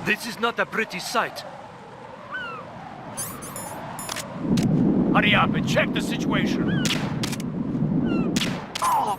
This is not a pretty sight. Hurry up and check the situation. Oh.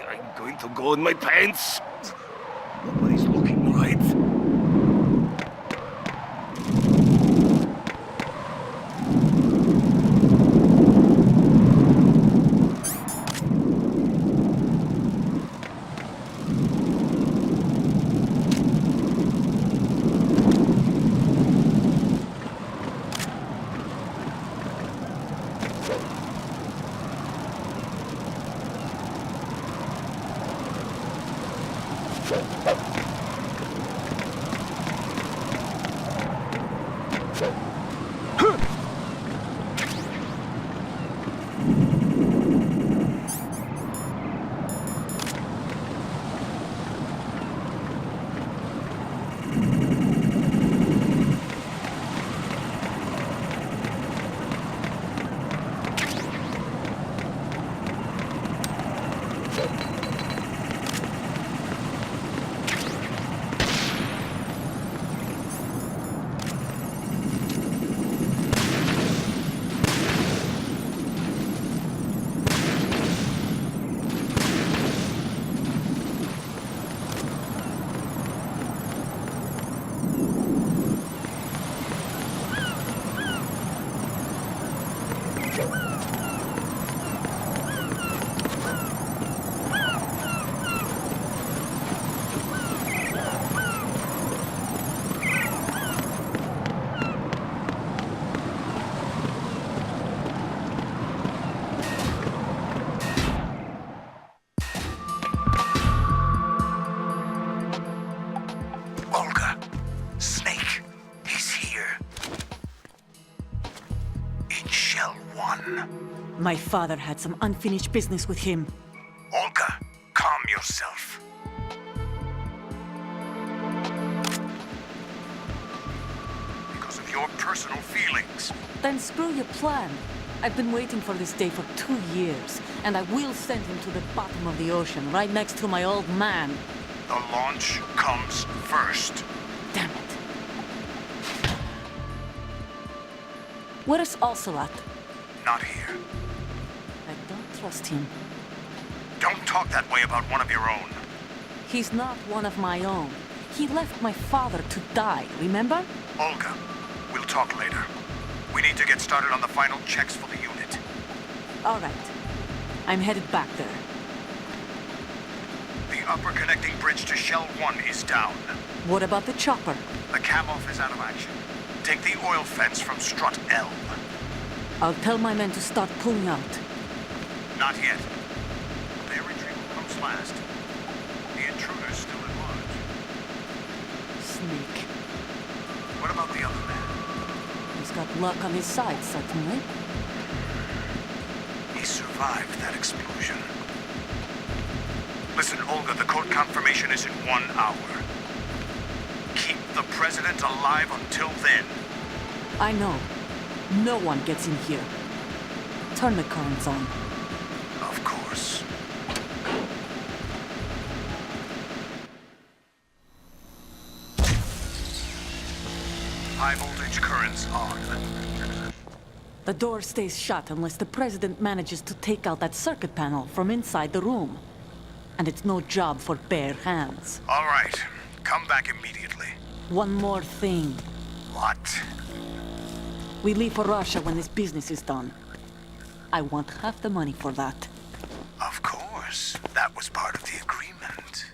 I'm going to go in my pants. Nobody's looking right. My father had some unfinished business with him. Olga, calm yourself. Because of your personal feelings. Then screw your plan. I've been waiting for this day for 2 years, and I will send him to the bottom of the ocean, right next to my old man. The launch comes first. Damn it. Where is Ocelot? Not here. I don't trust him. Don't talk that way about one of your own. He's not one of my own. He left my father to die, remember? Olga, we'll talk later. We need to get started on the final checks for the unit. All right. I'm headed back there. The upper connecting bridge to Shell 1 is down. What about the chopper? The cam-off is out of action. Take the oil fence from strut L. I'll tell my men to start pulling out. Not yet. Their retreat comes last. The intruder's still at large. Snake. What about the other man? He's got luck on his side, certainly. He survived that explosion. Listen, Olga, the code confirmation is in 1 hour. Keep the president alive until then. I know. No one gets in here. Turn the currents on. Of course. High voltage currents on. The door stays shut unless the president manages to take out that circuit panel from inside the room. And it's no job for bare hands. All right. Come back immediately. One more thing. What? We leave for Russia when this business is done. I want half the money for that. Of course. That was part of the agreement.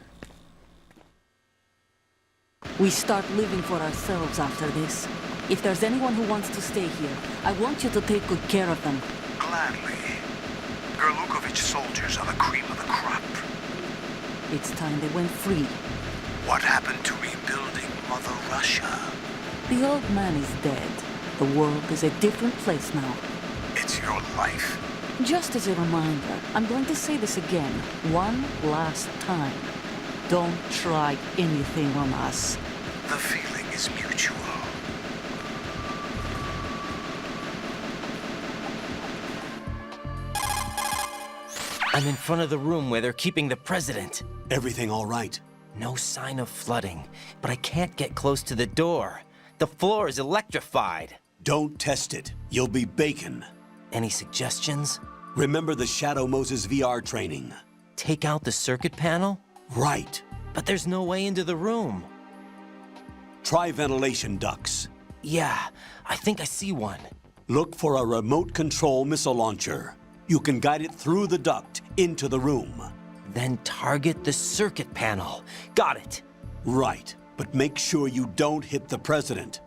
We start living for ourselves after this. If there's anyone who wants to stay here, I want you to take good care of them. Gladly. Gerlukovich soldiers are the cream of the crop. It's time they went free. What happened to rebuilding Mother Russia? The old man is dead. The world is a different place now. It's your life. Just as a reminder, I'm going to say this again, one last time. Don't try anything on us. The feeling is mutual. I'm in front of the room where they're keeping the president. Everything all right? No sign of flooding, but I can't get close to the door. The floor is electrified. Don't test it. You'll be bacon. Any suggestions? Remember the Shadow Moses VR training? Take out the circuit panel? Right. But there's no way into the room. Try ventilation ducts. Yeah, I think I see one. Look for a remote control missile launcher. You can guide it through the duct into the room. Then target the circuit panel. Got it. Right, but make sure you don't hit the president.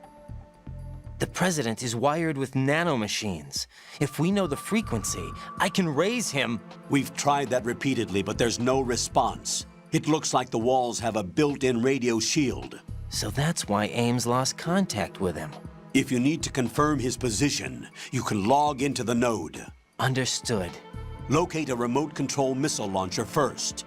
The president is wired with nanomachines. If we know the frequency, I can raise him. We've tried that repeatedly, but there's no response. It looks like the walls have a built-in radio shield. So that's why Ames lost contact with him. If you need to confirm his position, you can log into the node. Understood. Locate a remote control missile launcher first.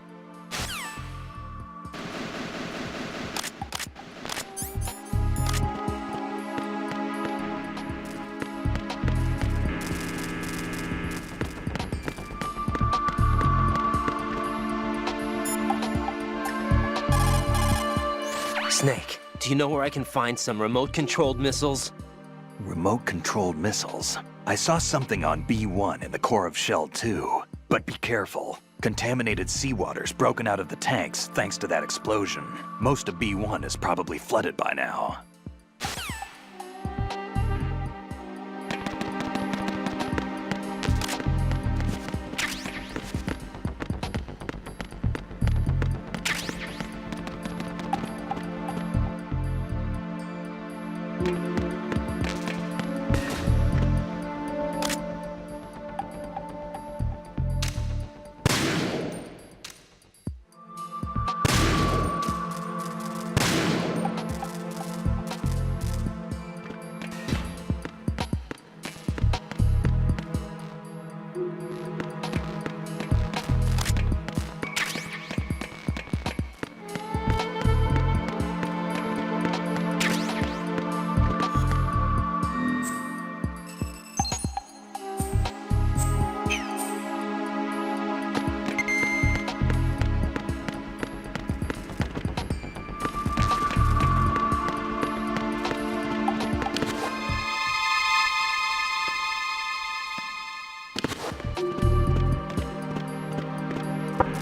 Snake, do you know where I can find some remote-controlled missiles? Remote-controlled missiles. I saw something on B1 in the core of Shell 2. But be careful. Contaminated seawater's broken out of the tanks thanks to that explosion. Most of B1 is probably flooded by now.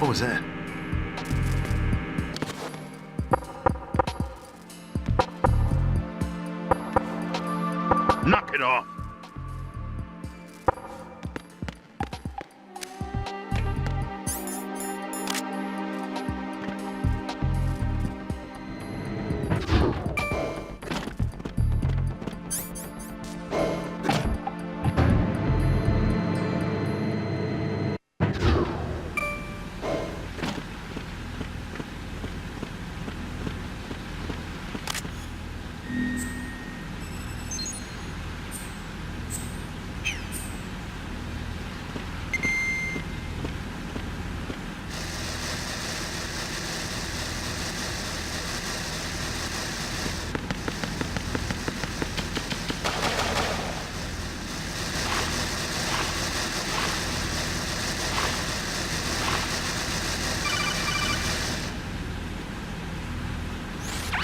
What was that? Knock it off!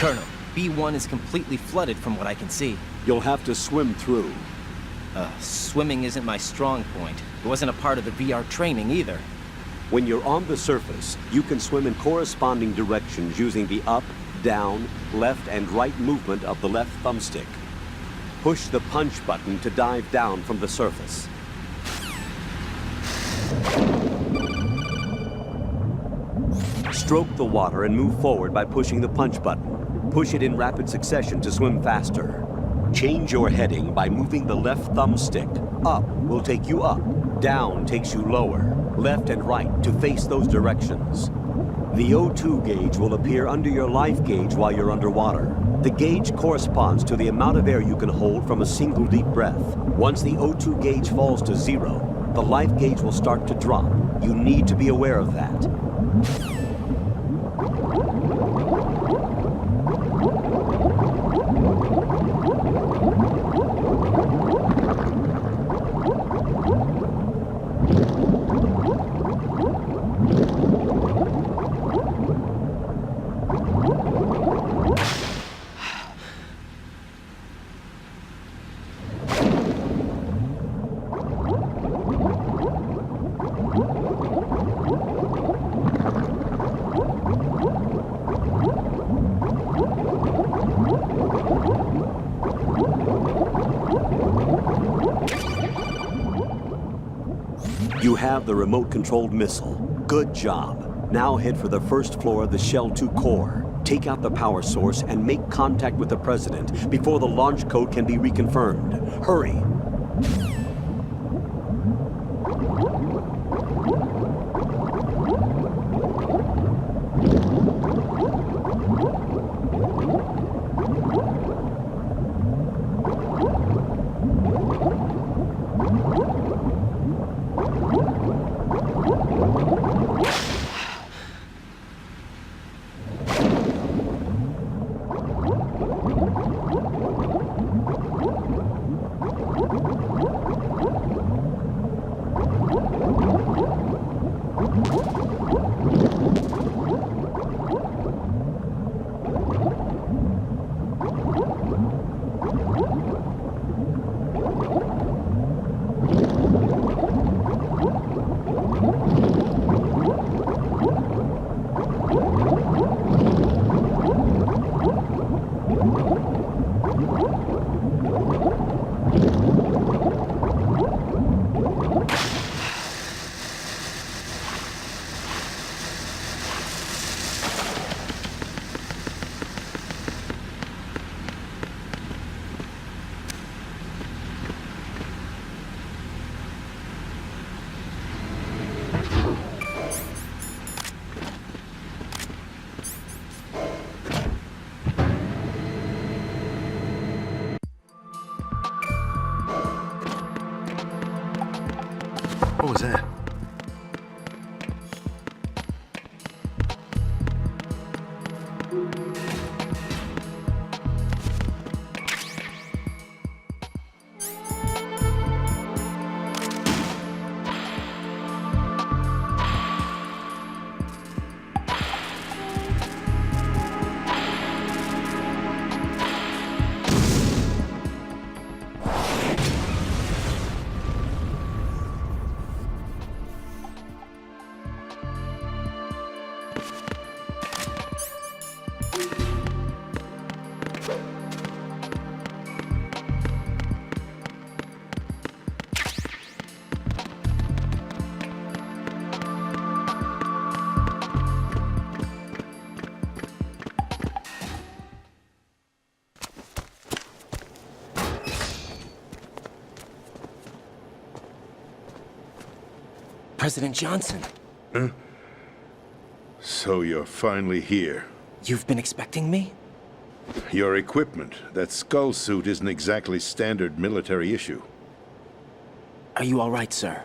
Colonel, B1 is completely flooded from what I can see. You'll have to swim through. Swimming isn't my strong point. It wasn't a part of the VR training either. When you're on the surface, you can swim in corresponding directions using the up, down, left, and right movement of the left thumbstick. Push the punch button to dive down from the surface. Stroke the water and move forward by pushing the punch button. Push it in rapid succession to swim faster. Change your heading by moving the left thumbstick. Up will take you up, down takes you lower, left and right to face those directions. The O2 gauge will appear under your life gauge while you're underwater. The gauge corresponds to the amount of air you can hold from a single deep breath. Once the O2 gauge falls to 0, the life gauge will start to drop. You need to be aware of that. You have the remote-controlled missile. Good job. Now head for the first floor of the Shell 2 core. Take out the power source and make contact with the President before the launch code can be reconfirmed. Hurry! What was that? President Johnson, So you're finally here. you've been expecting me? Your equipment, that skull suit isn't exactly standard military issue. Are you all right, sir?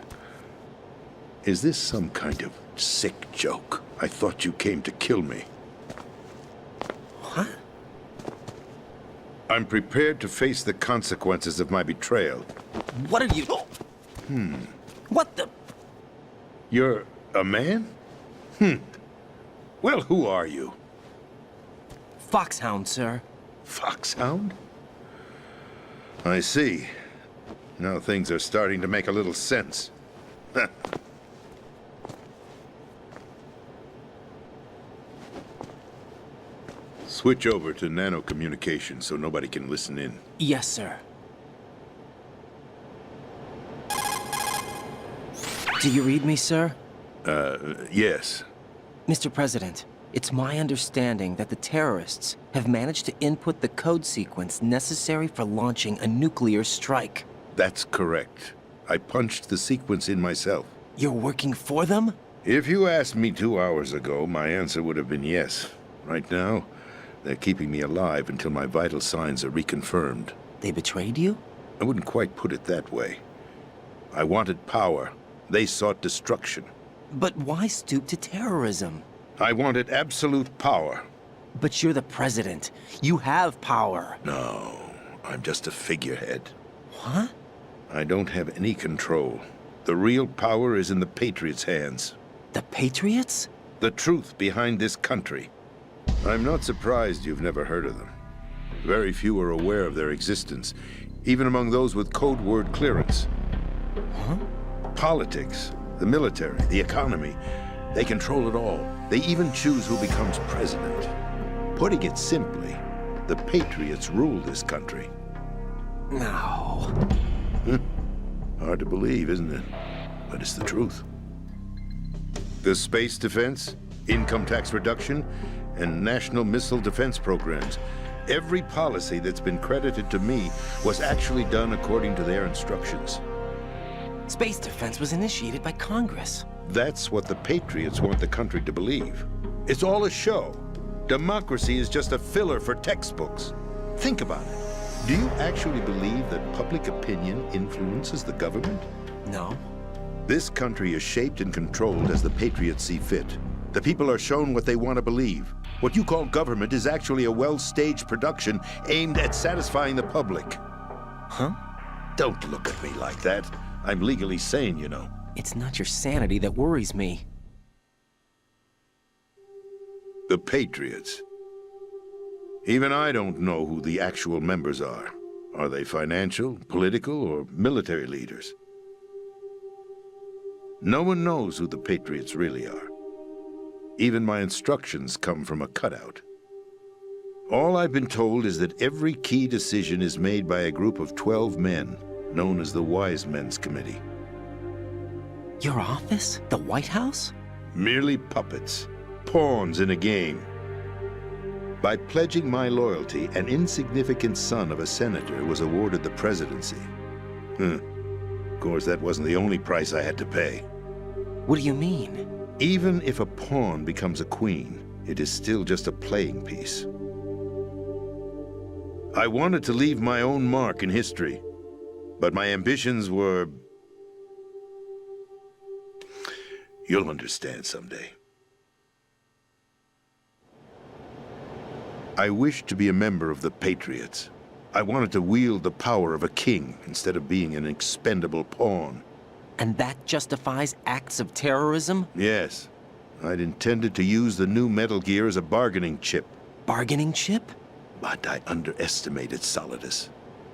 Is this some kind of sick joke? I thought you came to kill me. What? I'm prepared to face the consequences of my betrayal. What are you... What the... You're a man? Well, who are you? Foxhound, sir. Foxhound? I see. Now things are starting to make a little sense. Switch over to nano communication so nobody can listen in. Yes, sir. Do you read me, sir? Yes. Mr. President, it's my understanding that the terrorists have managed to input the code sequence necessary for launching a nuclear strike. That's correct. I punched the sequence in myself. You're working for them? If you asked me 2 hours ago, my answer would have been yes. Right now, they're keeping me alive until my vital signs are reconfirmed. They betrayed you? I wouldn't quite put it that way. I wanted power. They sought destruction. But why stoop to terrorism? I wanted absolute power. But you're the president. You have power. No, I'm just a figurehead. What? I don't have any control. The real power is in the Patriots' hands. The Patriots? The truth behind this country. I'm not surprised you've never heard of them. Very few are aware of their existence, even among those with code word clearance. Huh? Politics, the military, the economy, they control it all. They even choose who becomes president. Putting it simply, the Patriots rule this country. No. Hard to believe, isn't it? But it's the truth. The space defense, income tax reduction, and national missile defense programs. Every policy that's been credited to me was actually done according to their instructions. Space defense was initiated by Congress. That's what the Patriots want the country to believe. It's all a show. Democracy is just a filler for textbooks. Think about it. Do you actually believe that public opinion influences the government? No. This country is shaped and controlled as the Patriots see fit. The people are shown what they want to believe. What you call government is actually a well-staged production aimed at satisfying the public. Huh? Don't look at me like that. I'm legally sane, you know. It's not your sanity that worries me. The Patriots. Even I don't know who the actual members are. Are they financial, political, or military leaders? No one knows who the Patriots really are. Even my instructions come from a cutout. All I've been told is that every key decision is made by a group of 12 men, known as the Wise Men's Committee. Your office? The White House? Merely puppets, pawns in a game. By pledging my loyalty, an insignificant son of a senator was awarded the presidency. Of course, that wasn't the only price I had to pay. What do you mean? Even if a pawn becomes a queen, it is still just a playing piece. I wanted to leave my own mark in history, but my ambitions were... You'll understand someday. I wished to be a member of the Patriots. I wanted to wield the power of a king instead of being an expendable pawn. And that justifies acts of terrorism? Yes. I'd intended to use the new Metal Gear as a bargaining chip. Bargaining chip? But I underestimated Solidus.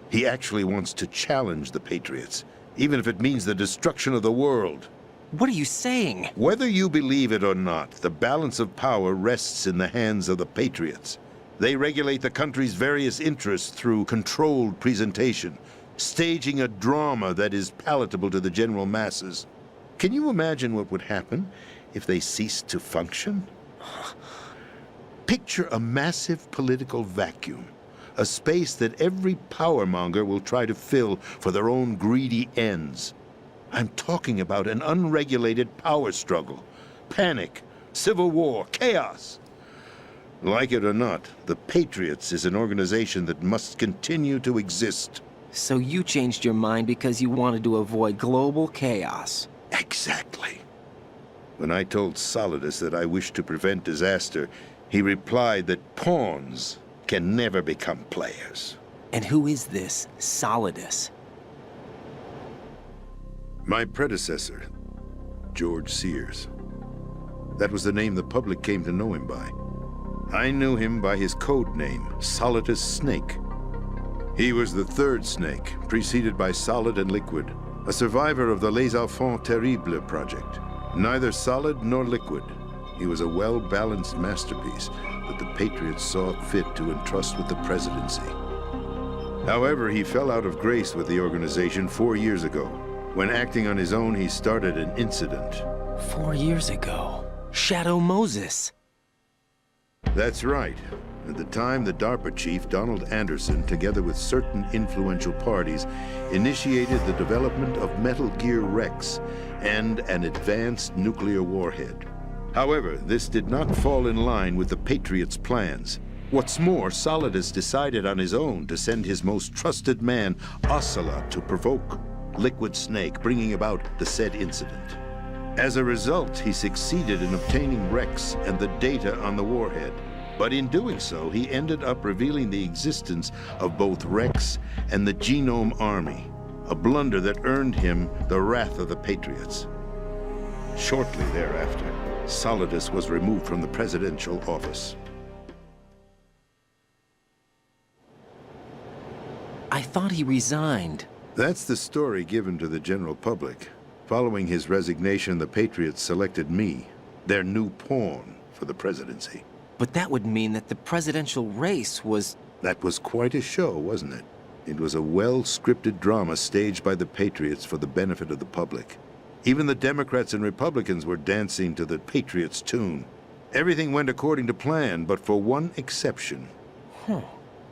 He actually wants to challenge the Patriots, even if it means the destruction of the world. What are you saying? Whether you believe it or not, the balance of power rests in the hands of the Patriots. They regulate the country's various interests through controlled presentation, staging a drama that is palatable to the general masses. Can you imagine what would happen if they ceased to function? Picture a massive political vacuum, a space that every powermonger will try to fill for their own greedy ends. I'm talking about an unregulated power struggle, panic, civil war, chaos. Like it or not, the Patriots is an organization that must continue to exist. So you changed your mind because you wanted to avoid global chaos. Exactly. When I told Solidus that I wished to prevent disaster, he replied that pawns can never become players. And who is this Solidus? My predecessor, George Sears. That was the name the public came to know him by. I knew him by his code name, Solidus Snake. He was the third Snake, preceded by Solid and Liquid, a survivor of the Les Enfants Terribles project. Neither solid nor liquid, he was a well-balanced masterpiece that the Patriots saw fit to entrust with the presidency. However, he fell out of grace with the organization 4 years ago. When acting on his own, he started an incident. 4 years ago. Shadow Moses. That's right. At the time, the DARPA chief, Donald Anderson, together with certain influential parties, initiated the development of Metal Gear Rex and an advanced nuclear warhead. However, this did not fall in line with the Patriots' plans. What's more, Solidus decided on his own to send his most trusted man, Ocelot, to provoke Liquid Snake, bringing about the said incident. As a result, he succeeded in obtaining Rex and the data on the warhead. But in doing so, he ended up revealing the existence of both Rex and the Genome Army, a blunder that earned him the wrath of the Patriots. Shortly thereafter, Solidus was removed from the presidential office. I thought he resigned. That's the story given to the general public. Following his resignation, the Patriots selected me, their new pawn, for the presidency. But that would mean that the presidential race was... That was quite a show, wasn't it? It was a well-scripted drama staged by the Patriots for the benefit of the public. Even the Democrats and Republicans were dancing to the Patriots' tune. Everything went according to plan, but for one exception.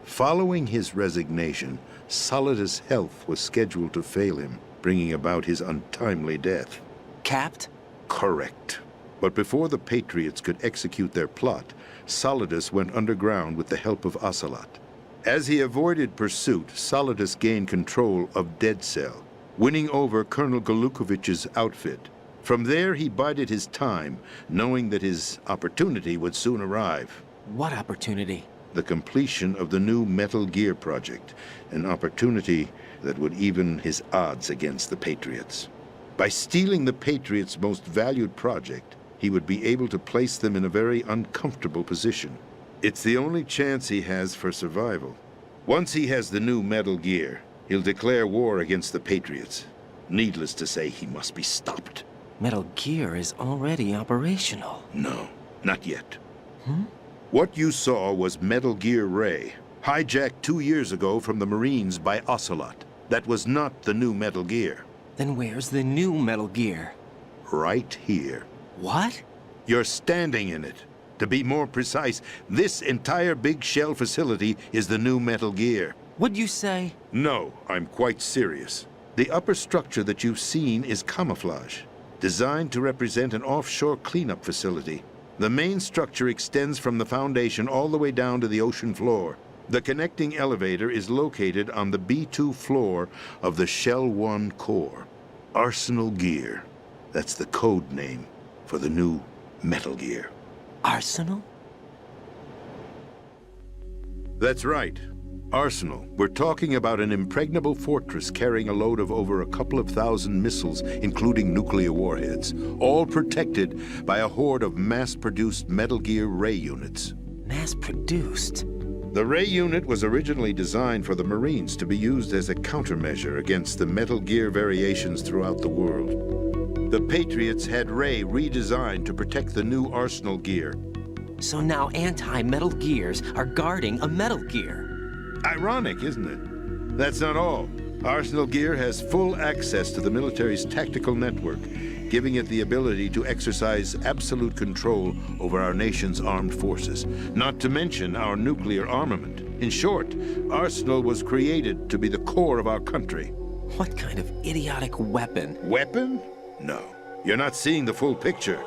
Following his resignation, Solidus' health was scheduled to fail him, bringing about his untimely death. Capped? Correct. But before the Patriots could execute their plot, Solidus went underground with the help of Ocelot. As he avoided pursuit, Solidus gained control of Dead Cell, winning over Colonel Golukovich's outfit. From there, he bided his time, knowing that his opportunity would soon arrive. What opportunity? The completion of the new Metal Gear project, an opportunity that would even his odds against the Patriots. By stealing the Patriots' most valued project, he would be able to place them in a very uncomfortable position. It's the only chance he has for survival. Once he has the new Metal Gear, he'll declare war against the Patriots. Needless to say, he must be stopped. Metal Gear is already operational. No, not yet. What you saw was Metal Gear Ray, hijacked 2 years ago from the Marines by Ocelot. That was not the new Metal Gear. Then where's the new Metal Gear? Right here. What? You're standing in it. To be more precise, this entire big shell facility is the new Metal Gear. What'd you say? No, I'm quite serious. The upper structure that you've seen is camouflage, designed to represent an offshore cleanup facility. The main structure extends from the foundation all the way down to the ocean floor. The connecting elevator is located on the B2 floor of the Shell 1 core. Arsenal Gear. That's the code name for the new Metal Gear. Arsenal? That's right. Arsenal. We're talking about an impregnable fortress carrying a load of over a couple of thousand missiles, including nuclear warheads, all protected by a horde of mass-produced Metal Gear Ray units. Mass-produced? The Ray unit was originally designed for the Marines to be used as a countermeasure against the Metal Gear variations throughout the world. The Patriots had Ray redesigned to protect the new Arsenal Gear. So now anti-Metal Gears are guarding a Metal Gear. Ironic, isn't it? That's not all. Arsenal Gear has full access to the military's tactical network, giving it the ability to exercise absolute control over our nation's armed forces, not to mention our nuclear armament. In short, Arsenal was created to be the core of our country. What kind of idiotic weapon? Weapon? No. You're not seeing the full picture.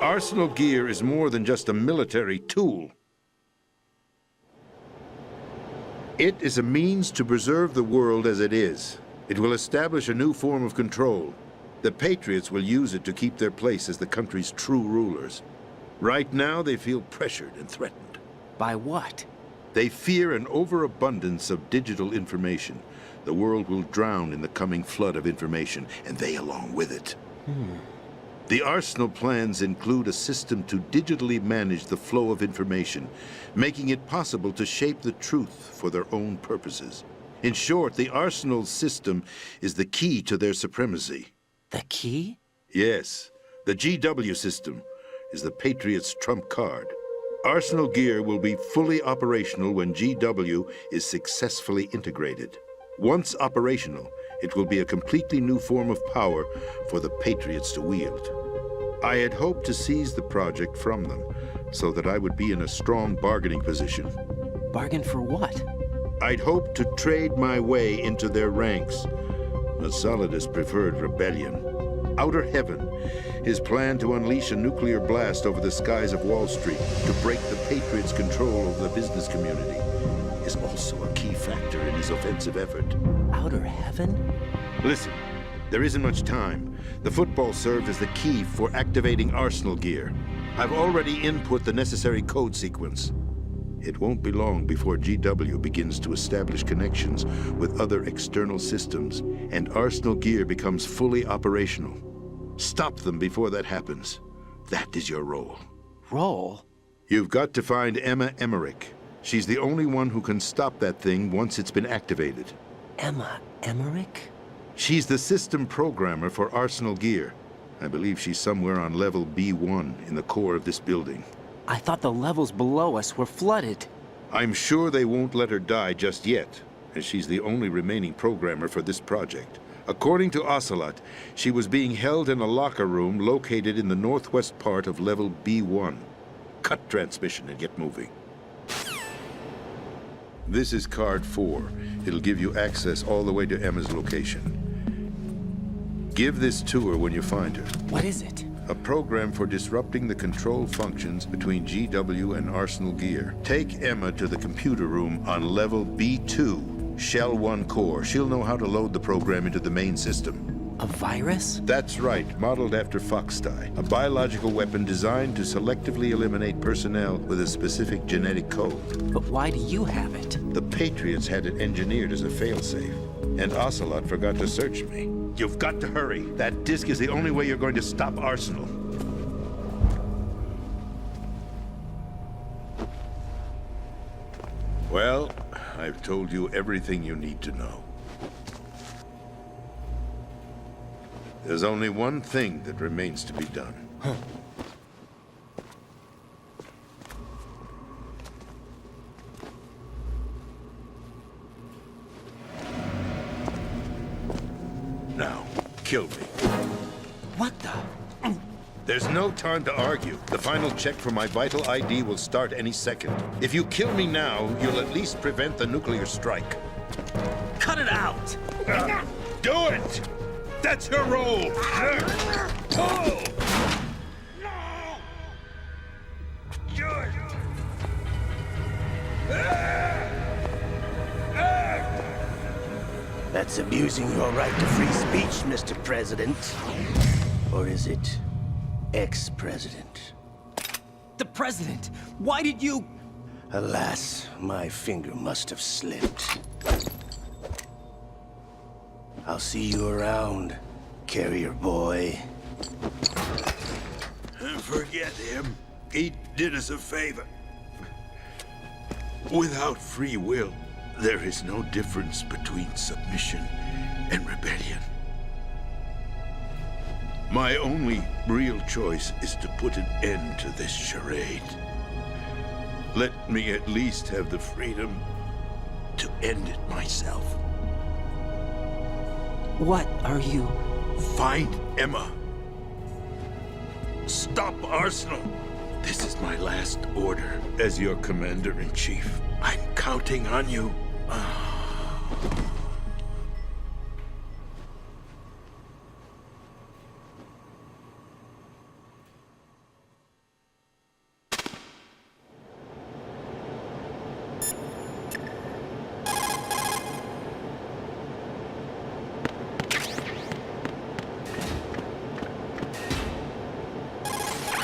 Arsenal Gear is more than just a military tool. It is a means to preserve the world as it is. It will establish a new form of control. The Patriots will use it to keep their place as the country's true rulers. Right now, they feel pressured and threatened. By what? They fear an overabundance of digital information. The world will drown in the coming flood of information, and they along with it. The Arsenal plans include a system to digitally manage the flow of information, making it possible to shape the truth for their own purposes. In short, the Arsenal system is the key to their supremacy. The key? Yes, the GW system is the Patriots' trump card. Arsenal gear will be fully operational when GW is successfully integrated. Once operational, it will be a completely new form of power for the Patriots to wield. I had hoped to seize the project from them, so that I would be in a strong bargaining position. Bargain for what? I'd hoped to trade my way into their ranks, but Solidus preferred rebellion. Outer Heaven, his plan to unleash a nuclear blast over the skies of Wall Street to break the Patriots' control over the business community, is also a key factor in his offensive effort. Outer Heaven? Listen, there isn't much time. The football served as the key for activating Arsenal gear. I've already input the necessary code sequence. It won't be long before GW begins to establish connections with other external systems, and Arsenal gear becomes fully operational. Stop them before that happens. That is your role. Role? You've got to find Emma Emmerich. She's the only one who can stop that thing once it's been activated. Emma Emmerich? She's the system programmer for Arsenal gear. I believe she's somewhere on level B1 in the core of this building. I thought the levels below us were flooded. I'm sure they won't let her die just yet, as she's the only remaining programmer for this project. According to Ocelot, she was being held in a locker room located in the northwest part of level B1. Cut transmission and get moving. This is card 4. It'll give you access all the way to Emma's location. Give this to her when you find her. What is it? A program for disrupting the control functions between GW and Arsenal gear. Take Emma to the computer room on level B2, Shell 1 core. She'll know how to load the program into the main system. A virus? That's right, modeled after Foxdie, a biological weapon designed to selectively eliminate personnel with a specific genetic code. But why do you have it? The Patriots had it engineered as a failsafe, and Ocelot forgot to search me. You've got to hurry. That disk is the only way you're going to stop Arsenal. Well, I've told you everything you need to know. There's only one thing that remains to be done. Now, kill me. What the? There's no time to argue. The final check for my vital ID will start any second. If you kill me now, you'll at least prevent the nuclear strike. Cut it out! Do it! That's your role! Oh! That's abusing your right to free speech, Mr. President. Or is it ex-president? The president! Why did you... Alas, my finger must have slipped. I'll see you around, carrier boy. Forget him. He did us a favor. Without free will, there is no difference between submission and rebellion. My only real choice is to put an end to this charade. Let me at least have the freedom to end it myself. What are you... Find Emma. Stop Arsenal. This is my last order as your commander-in-chief. I'm counting on you.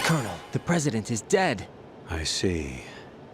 Colonel, the president is dead. I see.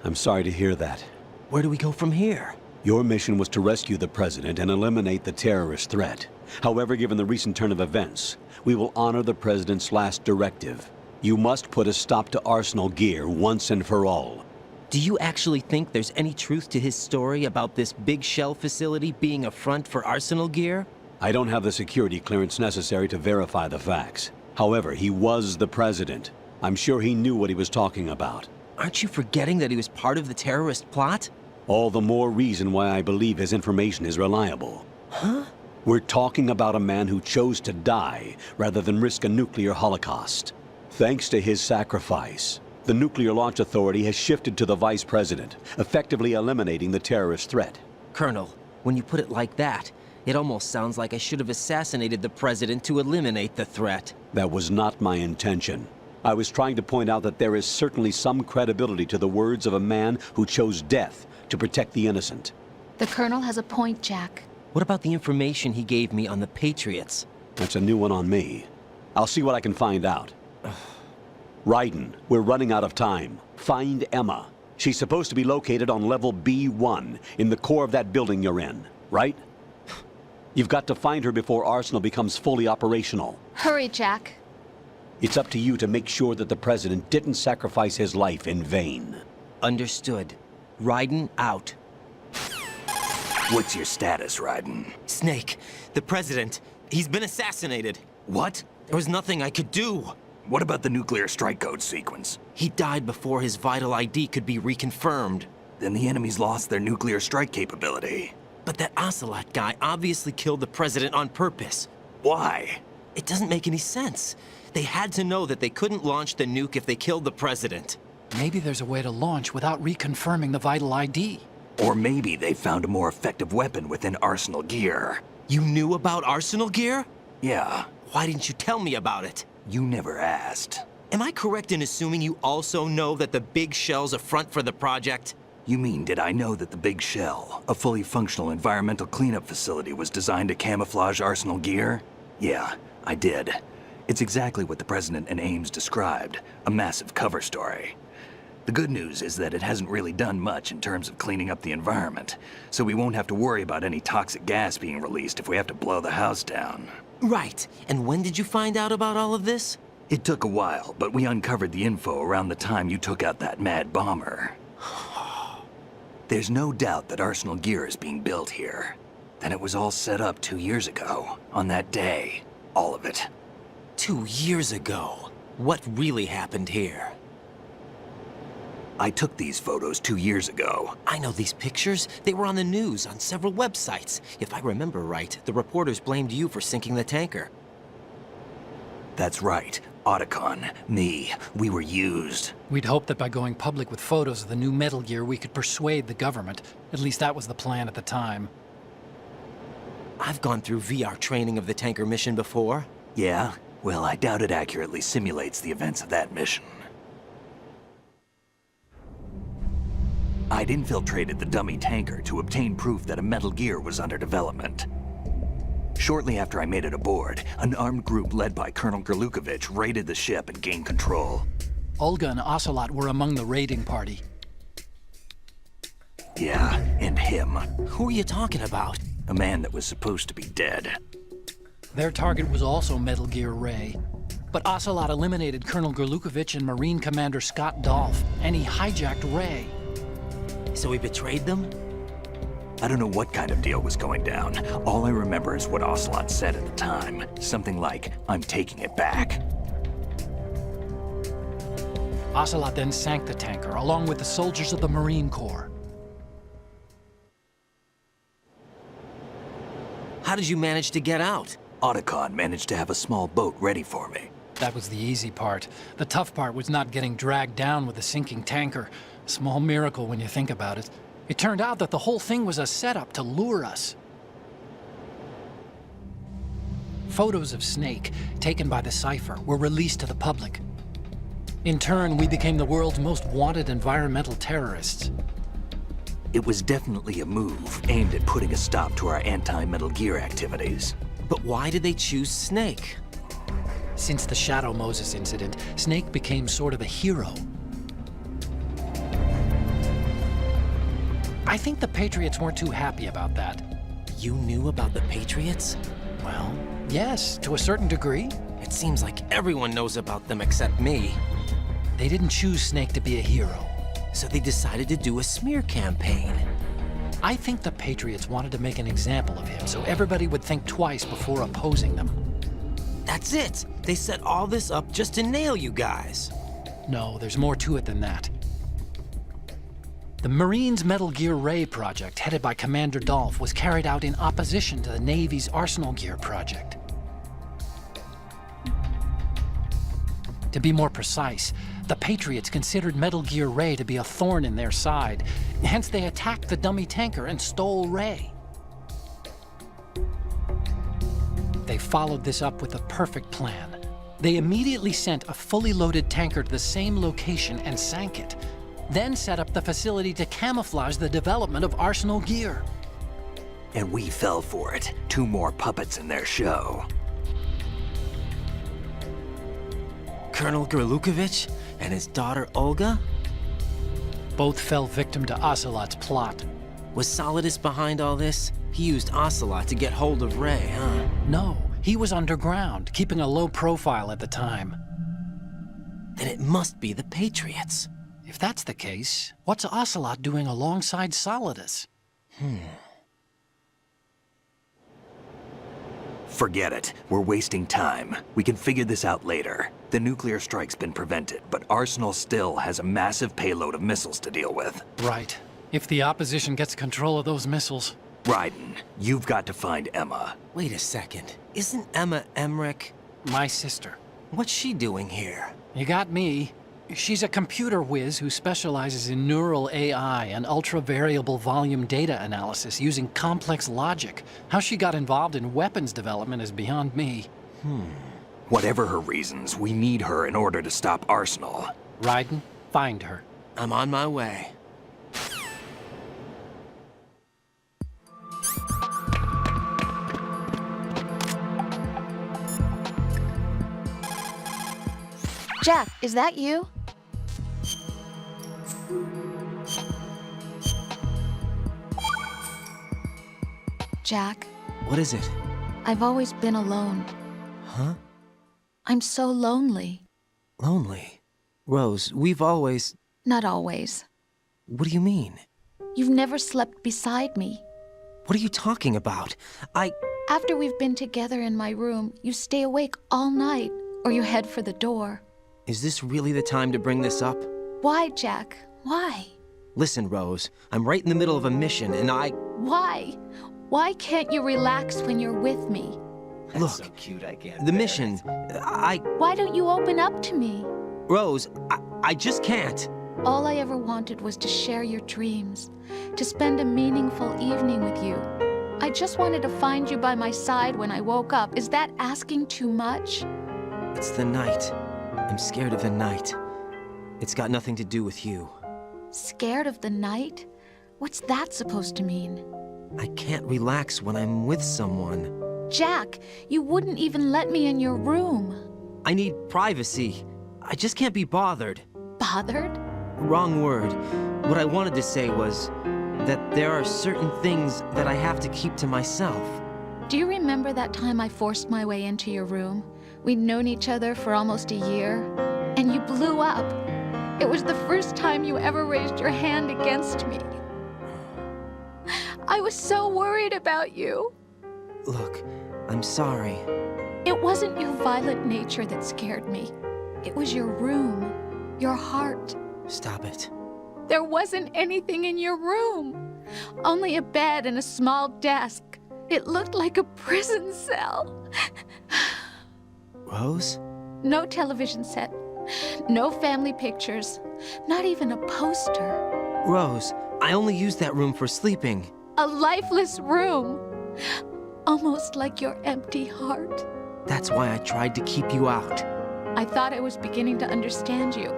I'm sorry to hear that. Where do we go from here? Your mission was to rescue the president and eliminate the terrorist threat. However, given the recent turn of events, we will honor the President's last directive. You must put a stop to Arsenal Gear once and for all. Do you actually think there's any truth to his story about this big shell facility being a front for Arsenal Gear? I don't have the security clearance necessary to verify the facts. However, he was the President. I'm sure he knew what he was talking about. Aren't you forgetting that he was part of the terrorist plot? All the more reason why I believe his information is reliable. Huh? We're talking about a man who chose to die rather than risk a nuclear holocaust. Thanks to his sacrifice, the Nuclear Launch Authority has shifted to the Vice President, effectively eliminating the terrorist threat. Colonel, when you put it like that, it almost sounds like I should have assassinated the President to eliminate the threat. That was not my intention. I was trying to point out that there is certainly some credibility to the words of a man who chose death to protect the innocent. The Colonel has a point, Jack. What about the information he gave me on the Patriots? That's a new one on me. I'll see what I can find out. Raiden, we're running out of time. Find Emma. She's supposed to be located on level B1, in the core of that building you're in, right? You've got to find her before Arsenal becomes fully operational. Hurry, Jack. It's up to you to make sure that the President didn't sacrifice his life in vain. Understood. Raiden out. What's your status, Raiden? Snake, the President, he's been assassinated. What? There was nothing I could do. What about the nuclear strike code sequence? He died before his vital ID could be reconfirmed. Then the enemy's lost their nuclear strike capability. But that Ocelot guy obviously killed the President on purpose. Why? It doesn't make any sense. They had to know that they couldn't launch the nuke if they killed the President. Maybe there's a way to launch without reconfirming the vital ID. Or maybe they found a more effective weapon within Arsenal Gear. You knew about Arsenal Gear? Yeah, Why didn't you tell me about it? you never asked. Am I correct in assuming you also know that the big shell's a front for the project? You mean, did I know that the Big Shell, a fully functional environmental cleanup facility, was designed to camouflage Arsenal Gear? Yeah, I did. It's exactly what the President and Ames described, a massive cover story. The good news is that it hasn't really done much in terms of cleaning up the environment, so we won't have to worry about any toxic gas being released if we have to blow the house down. Right. And when did you find out about all of this? It took a while, but we uncovered the info around the time you took out that mad bomber. There's no doubt that Arsenal Gear is being built here. That it was all set up 2 years ago, on that day. All of it. 2 years ago. What really happened here? I took these photos 2 years ago. I know these pictures. They were on the news, on several websites. If I remember right, the reporters blamed you for sinking the tanker. That's right. Otacon, me, we were used. We'd hoped that by going public with photos of the new Metal Gear, we could persuade the government. At least that was the plan at the time. I've gone through VR training of the tanker mission before. Yeah? Well, I doubt it accurately simulates the events of that mission. I'd infiltrated the dummy tanker to obtain proof that a Metal Gear was under development. Shortly after I made it aboard, an armed group led by Colonel Gerlukovich raided the ship and gained control. Olga and Ocelot were among the raiding party. Yeah, and him. Who are you talking about? A man that was supposed to be dead. Their target was also Metal Gear Ray. But Ocelot eliminated Colonel Gerlukovich and Marine Commander Scott Dolph, and he hijacked Ray. So he betrayed them? I don't know what kind of deal was going down. All I remember is what Ocelot said at the time. Something like, "I'm taking it back." Ocelot then sank the tanker, along with the soldiers of the Marine Corps. How did you manage to get out? Otacon managed to have a small boat ready for me. That was the easy part. The tough part was not getting dragged down with the sinking tanker. A small miracle when you think about it. It turned out that the whole thing was a setup to lure us. Photos of Snake, taken by the Cypher, were released to the public. In turn, we became the world's most wanted environmental terrorists. It was definitely a move aimed at putting a stop to our anti-Metal Gear activities. But why did they choose Snake? Since the Shadow Moses incident, Snake became sort of a hero. I think the Patriots weren't too happy about that. You knew about the Patriots? Well, yes, to a certain degree. It seems like everyone knows about them except me. They didn't choose Snake to be a hero. So they decided to do a smear campaign. I think the Patriots wanted to make an example of him so everybody would think twice before opposing them. That's it! They set all this up just to nail you guys. No, there's more to it than that. The Marines' Metal Gear Ray project, headed by Commander Dolph, was carried out in opposition to the Navy's Arsenal Gear project. To be more precise, the Patriots considered Metal Gear Ray to be a thorn in their side. Hence, they attacked the dummy tanker and stole Ray. They followed this up with a perfect plan. They immediately sent a fully loaded tanker to the same location and sank it, then set up the facility to camouflage the development of Arsenal Gear. And we fell for it. 2 more puppets in their show. Colonel Gerlukovich and his daughter Olga? Both fell victim to Ocelot's plot. Was Solidus behind all this? He used Ocelot to get hold of Ray, huh? No, he was underground, keeping a low profile at the time. Then it must be the Patriots. If that's the case, what's Ocelot doing alongside Solidus? Forget it. We're wasting time. We can figure this out later. The nuclear strike's been prevented, but Arsenal still has a massive payload of missiles to deal with. Right. If the opposition gets control of those missiles. Raiden, you've got to find Emma. Wait a second. Isn't Emma Emmerich? My sister. What's she doing here? You got me. She's a computer whiz who specializes in neural AI and ultra-variable volume data analysis using complex logic. How she got involved in weapons development is beyond me. Whatever her reasons, we need her in order to stop Arsenal. Raiden, find her. I'm on my way. Jack, is that you? Jack, What is it? I've always been alone. Huh? I'm so lonely. Lonely? Rose, we've always... Not always. What do you mean? You've never slept beside me. What are you talking about? After we've been together in my room, you stay awake all night, or you head for the door. Is this really the time to bring this up? Why, Jack? Why? Listen, Rose, I'm right in the middle of a mission and Why? Why can't you relax when you're with me? Look, So cute, I can't the bear mission, it. Why don't you open up to me? Rose, I just can't. All I ever wanted was to share your dreams, to spend a meaningful evening with you. I just wanted to find you by my side when I woke up. Is that asking too much? It's the night. I'm scared of the night. It's got nothing to do with you. Scared of the night? What's that supposed to mean? I can't relax when I'm with someone. Jack, you wouldn't even let me in your room. I need privacy. I just can't be bothered. Bothered? Wrong word. What I wanted to say was that there are certain things that I have to keep to myself. Do you remember that time I forced my way into your room? We'd known each other for almost a year, and you blew up. It was the first time you ever raised your hand against me. I was so worried about you. Look, I'm sorry. It wasn't your violent nature that scared me. It was your room, your heart. Stop it. There wasn't anything in your room. Only a bed and a small desk. It looked like a prison cell. Rose? No television set. No family pictures. Not even a poster. Rose, I only use that room for sleeping. A lifeless room. Almost like your empty heart. That's why I tried to keep you out. I thought I was beginning to understand you.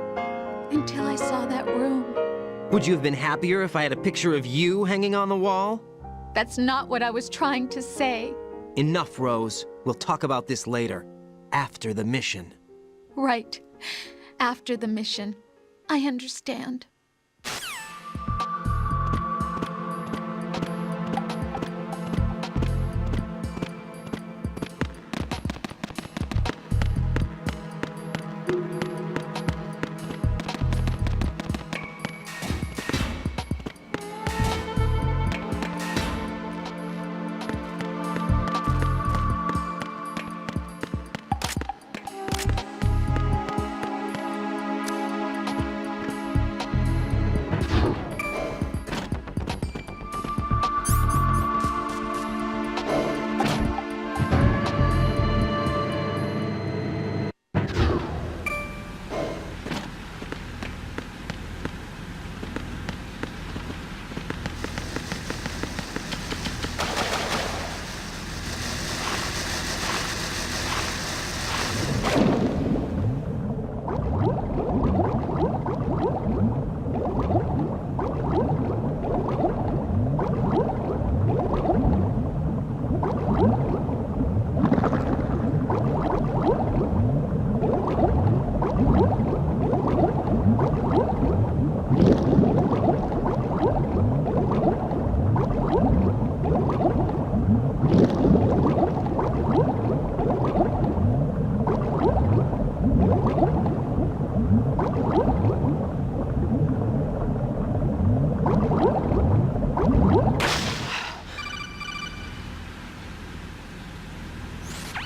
Until I saw that room. Would you have been happier if I had a picture of you hanging on the wall? That's not what I was trying to say. Enough, Rose. We'll talk about this later. After the mission. Right. After the mission. I understand.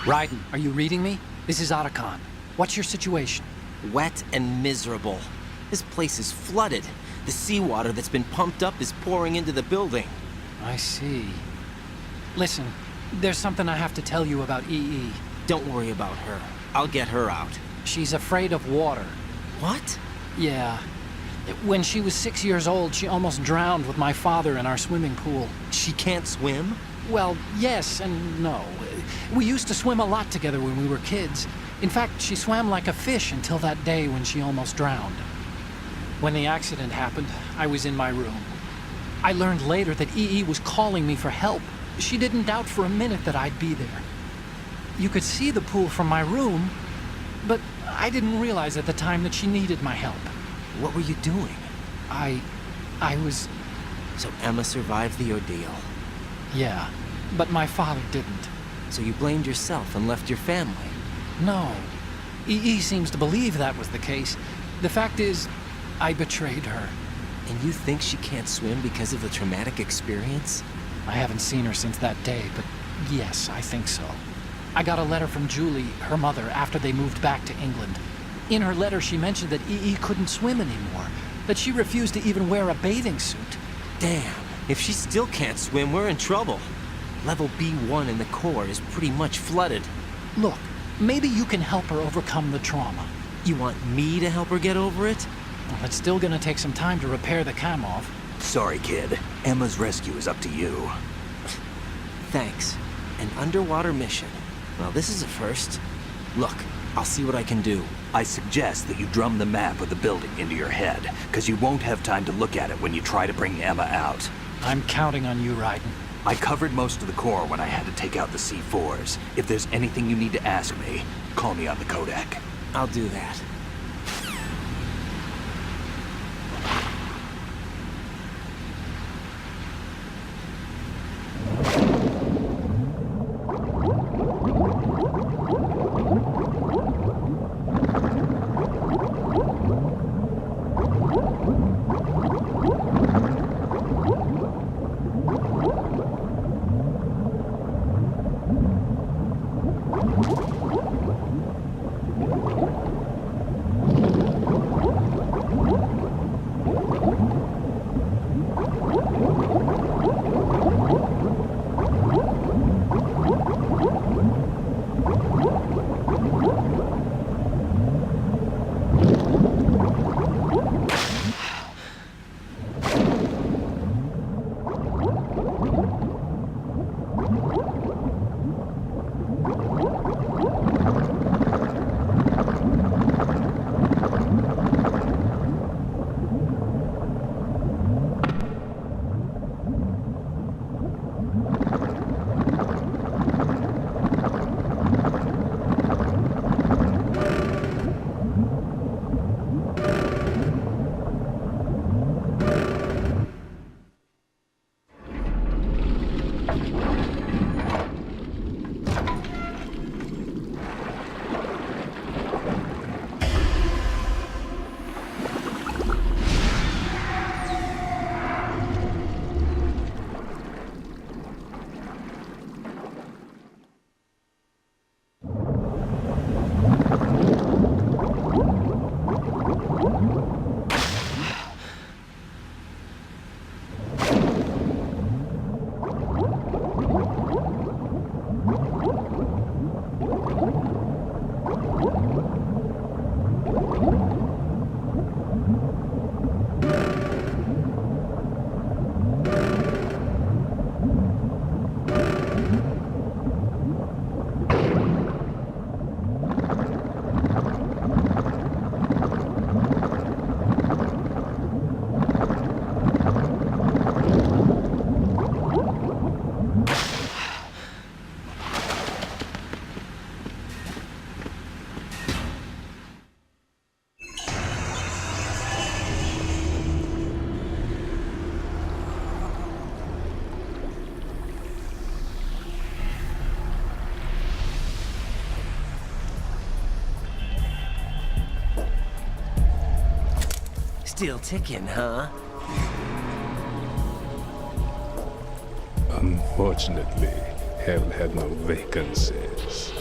Raiden, are you reading me? This is Otacon. What's your situation? Wet and miserable. This place is flooded. The seawater that's been pumped up is pouring into the building. I see. Listen, there's something I have to tell you about EE. Don't worry about her. I'll get her out. She's afraid of water. What? Yeah. When she was 6 years old, she almost drowned with my father in our swimming pool. She can't swim? Well, yes and no. We used to swim a lot together when we were kids. In fact, she swam like a fish until that day when she almost drowned. When the accident happened, I was in my room. I learned later that EE was calling me for help. She didn't doubt for a minute that I'd be there. You could see the pool from my room, but I didn't realize at the time that she needed my help. What were you doing? I was... So Emma survived the ordeal. Yeah, but my father didn't. So you blamed yourself and left your family? No. EE seems to believe that was the case. The fact is, I betrayed her. And you think she can't swim because of the traumatic experience? I haven't seen her since that day, but yes, I think so. I got a letter from Julie, her mother, after they moved back to England. In her letter, she mentioned that EE couldn't swim anymore, that she refused to even wear a bathing suit. Damn, if she still can't swim, we're in trouble. Level B1 in the core is pretty much flooded. Look, maybe you can help her overcome the trauma. You want me to help her get over it? Well, it's still gonna take some time to repair the Kamov. Sorry, kid. Emma's rescue is up to you. Thanks. An underwater mission. Well, this is a first. Look, I'll see what I can do. I suggest that you drum the map of the building into your head, because you won't have time to look at it when you try to bring Emma out. I'm counting on you, Raiden. I covered most of the core when I had to take out the C4s. If there's anything you need to ask me, call me on the Kodak. I'll do that. Still ticking, huh? Unfortunately, hell had no vacancies.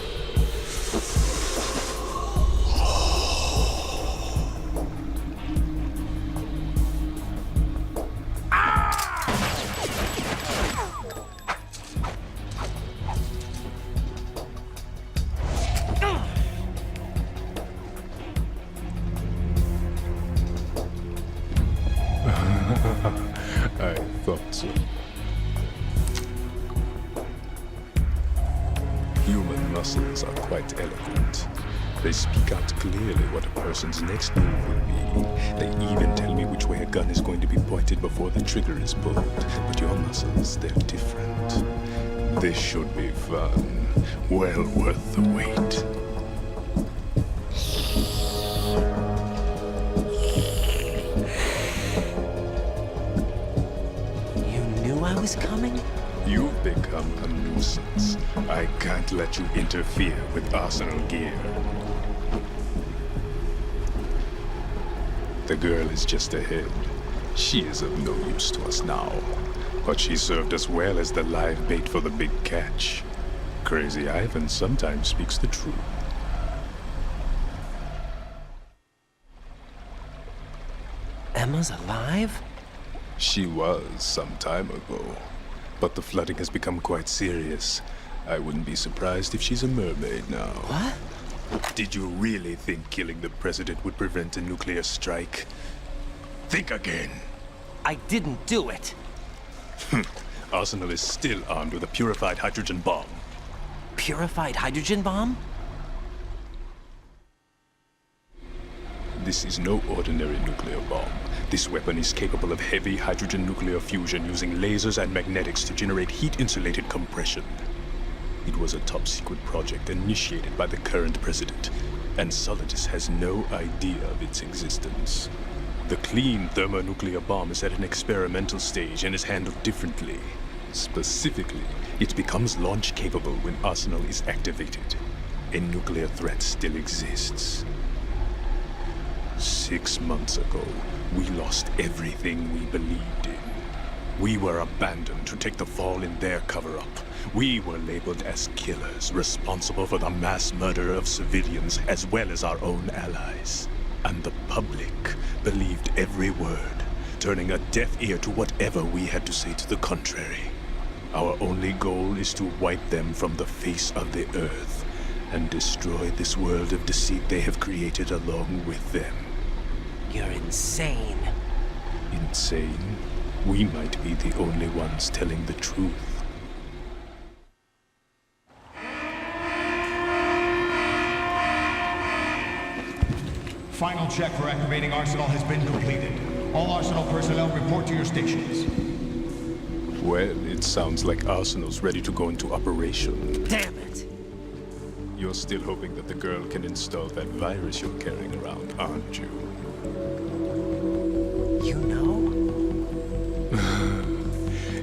I thought so. Human muscles are quite eloquent. They speak out clearly what a person's next move will be. They even tell me which way a gun is going to be pointed before the trigger is pulled. But your muscles, they're different. This should be fun. Well worth the wait. You knew I was coming? You've become a nuisance. I can't let you interfere with Arsenal gear. The girl is just ahead. She is of no use to us now. But she served us well as the live bait for the big catch. Crazy Ivan sometimes speaks the truth. Emma's alive? She was some time ago. But the flooding has become quite serious. I wouldn't be surprised if she's a mermaid now. What? Did you really think killing the president would prevent a nuclear strike? Think again. I didn't do it. Arsenal is still armed with a purified hydrogen bomb. Purified hydrogen bomb? This is no ordinary nuclear bomb. This weapon is capable of heavy hydrogen nuclear fusion using lasers and magnetics to generate heat-insulated compression. It was a top-secret project initiated by the current president, and Solidus has no idea of its existence. The clean thermonuclear bomb is at an experimental stage and is handled differently. Specifically, it becomes launch-capable when Arsenal is activated. A nuclear threat still exists. 6 months ago, we lost everything we believed in. We were abandoned to take the fall in their cover-up. We were labeled as killers, responsible for the mass murder of civilians as well as our own allies. And the public believed every word, turning a deaf ear to whatever we had to say to the contrary. Our only goal is to wipe them from the face of the earth and destroy this world of deceit they have created along with them. You're insane. Insane? We might be the only ones telling the truth. Final check for activating Arsenal has been completed. All Arsenal personnel report to your stations. Well, it sounds like Arsenal's ready to go into operation. Damn it! You're still hoping that the girl can install that virus you're carrying around, aren't you? You know?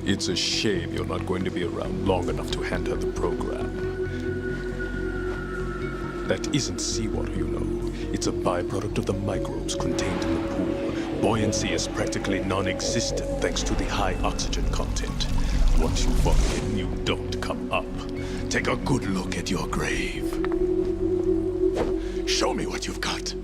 It's a shame you're not going to be around long enough to hand her the program. That isn't seawater, you know. It's a byproduct of the microbes contained in the pool. Buoyancy is practically non-existent thanks to the high oxygen content. Once you fall in, you don't come up. Take a good look at your grave. Show me what you've got.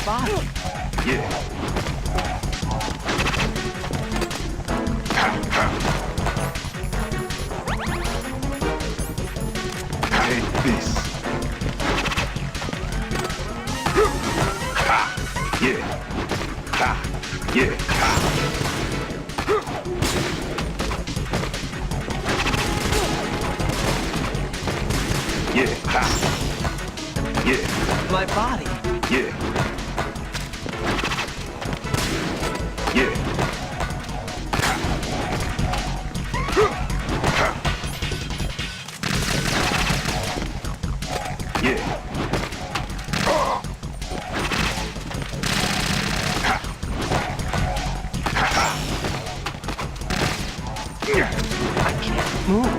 body. Yeah. Take this. Ha! Yeah. Ha! Yeah. Ha! Yeah. Ha! Yeah. My body. Yeah. Yeah. Yeah. I can't move.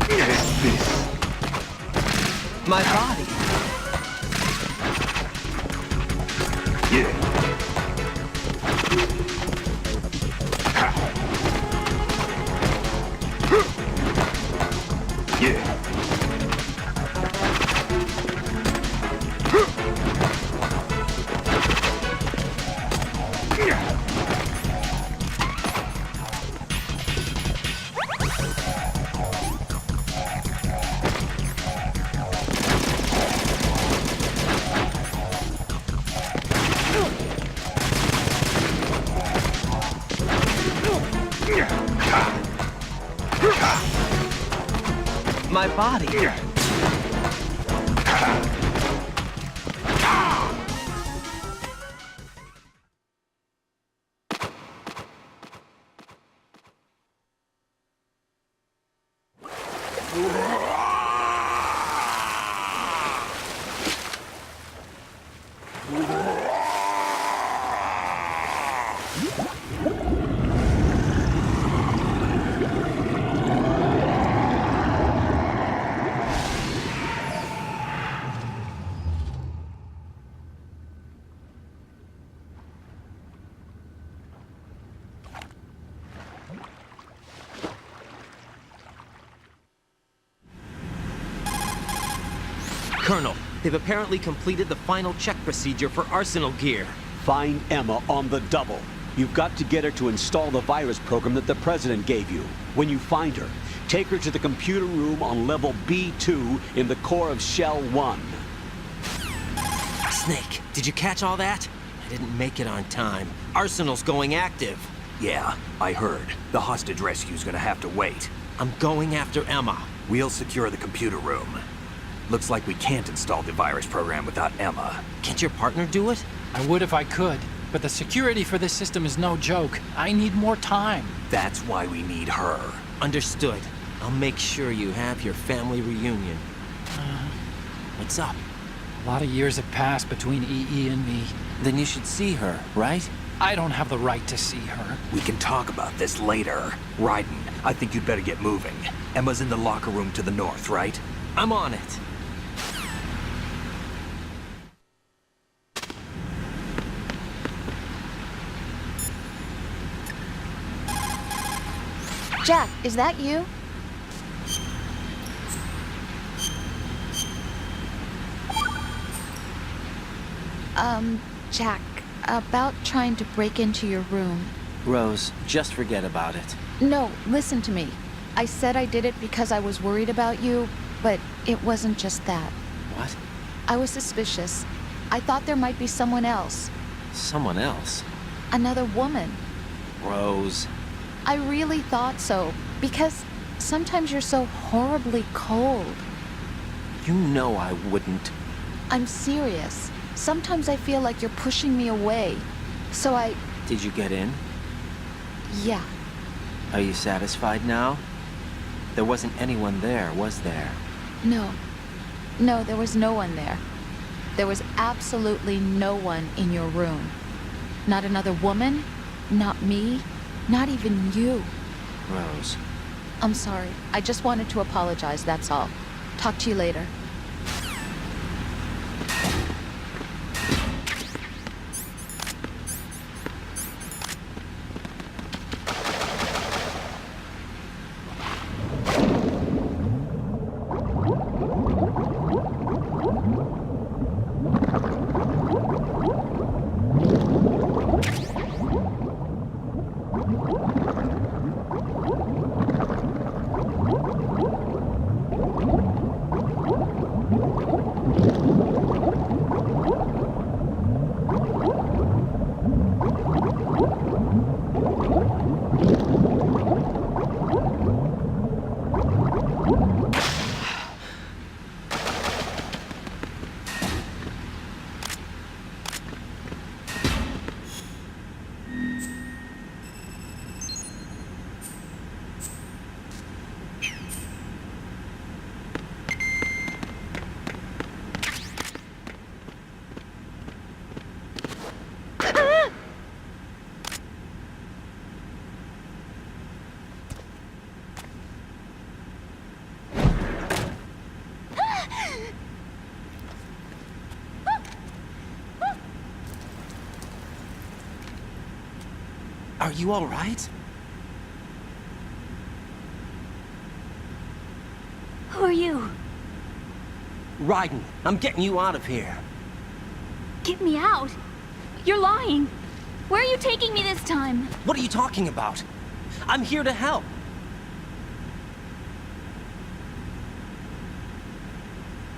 Take this. My body. Yeah. Ha. Yeah. My body. Colonel, they've apparently completed the final check procedure for arsenal gear. Find Emma on the double. You've got to get her to install the virus program that the President gave you. When you find her, take her to the computer room on level B2 in the core of Shell 1. Snake, did you catch all that? I didn't make it on time. Arsenal's going active. Yeah, I heard. The hostage rescue's gonna have to wait. I'm going after Emma. We'll secure the computer room. Looks like we can't install the virus program without Emma. Can't your partner do it? I would if I could, but the security for this system is no joke. I need more time. That's why we need her. Understood. I'll make sure you have your family reunion. What's up? A lot of years have passed between EE and me. Then you should see her, right? I don't have the right to see her. We can talk about this later. Raiden, I think you'd better get moving. Emma's in the locker room to the north, right? I'm on it. Jack, is that you? Jack, about trying to break into your room. Rose, just forget about it. No, listen to me. I said I did it because I was worried about you, but it wasn't just that. What? I was suspicious. I thought there might be someone else. Someone else? Another woman. Rose. I really thought so, because sometimes you're so horribly cold. You know I wouldn't. I'm serious. Sometimes I feel like you're pushing me away. So I... Did you get in? Yeah. Are you satisfied now? There wasn't anyone there, was there? No. No, there was no one there. There was absolutely no one in your room. Not another woman, not me, not even you. Rose. I'm sorry. I just wanted to apologize, that's all. Talk to you later. Are you all right? Who are you? Raiden, I'm getting you out of here. Get me out. You're lying. Where are you taking me this time? What are you talking about? I'm here to help.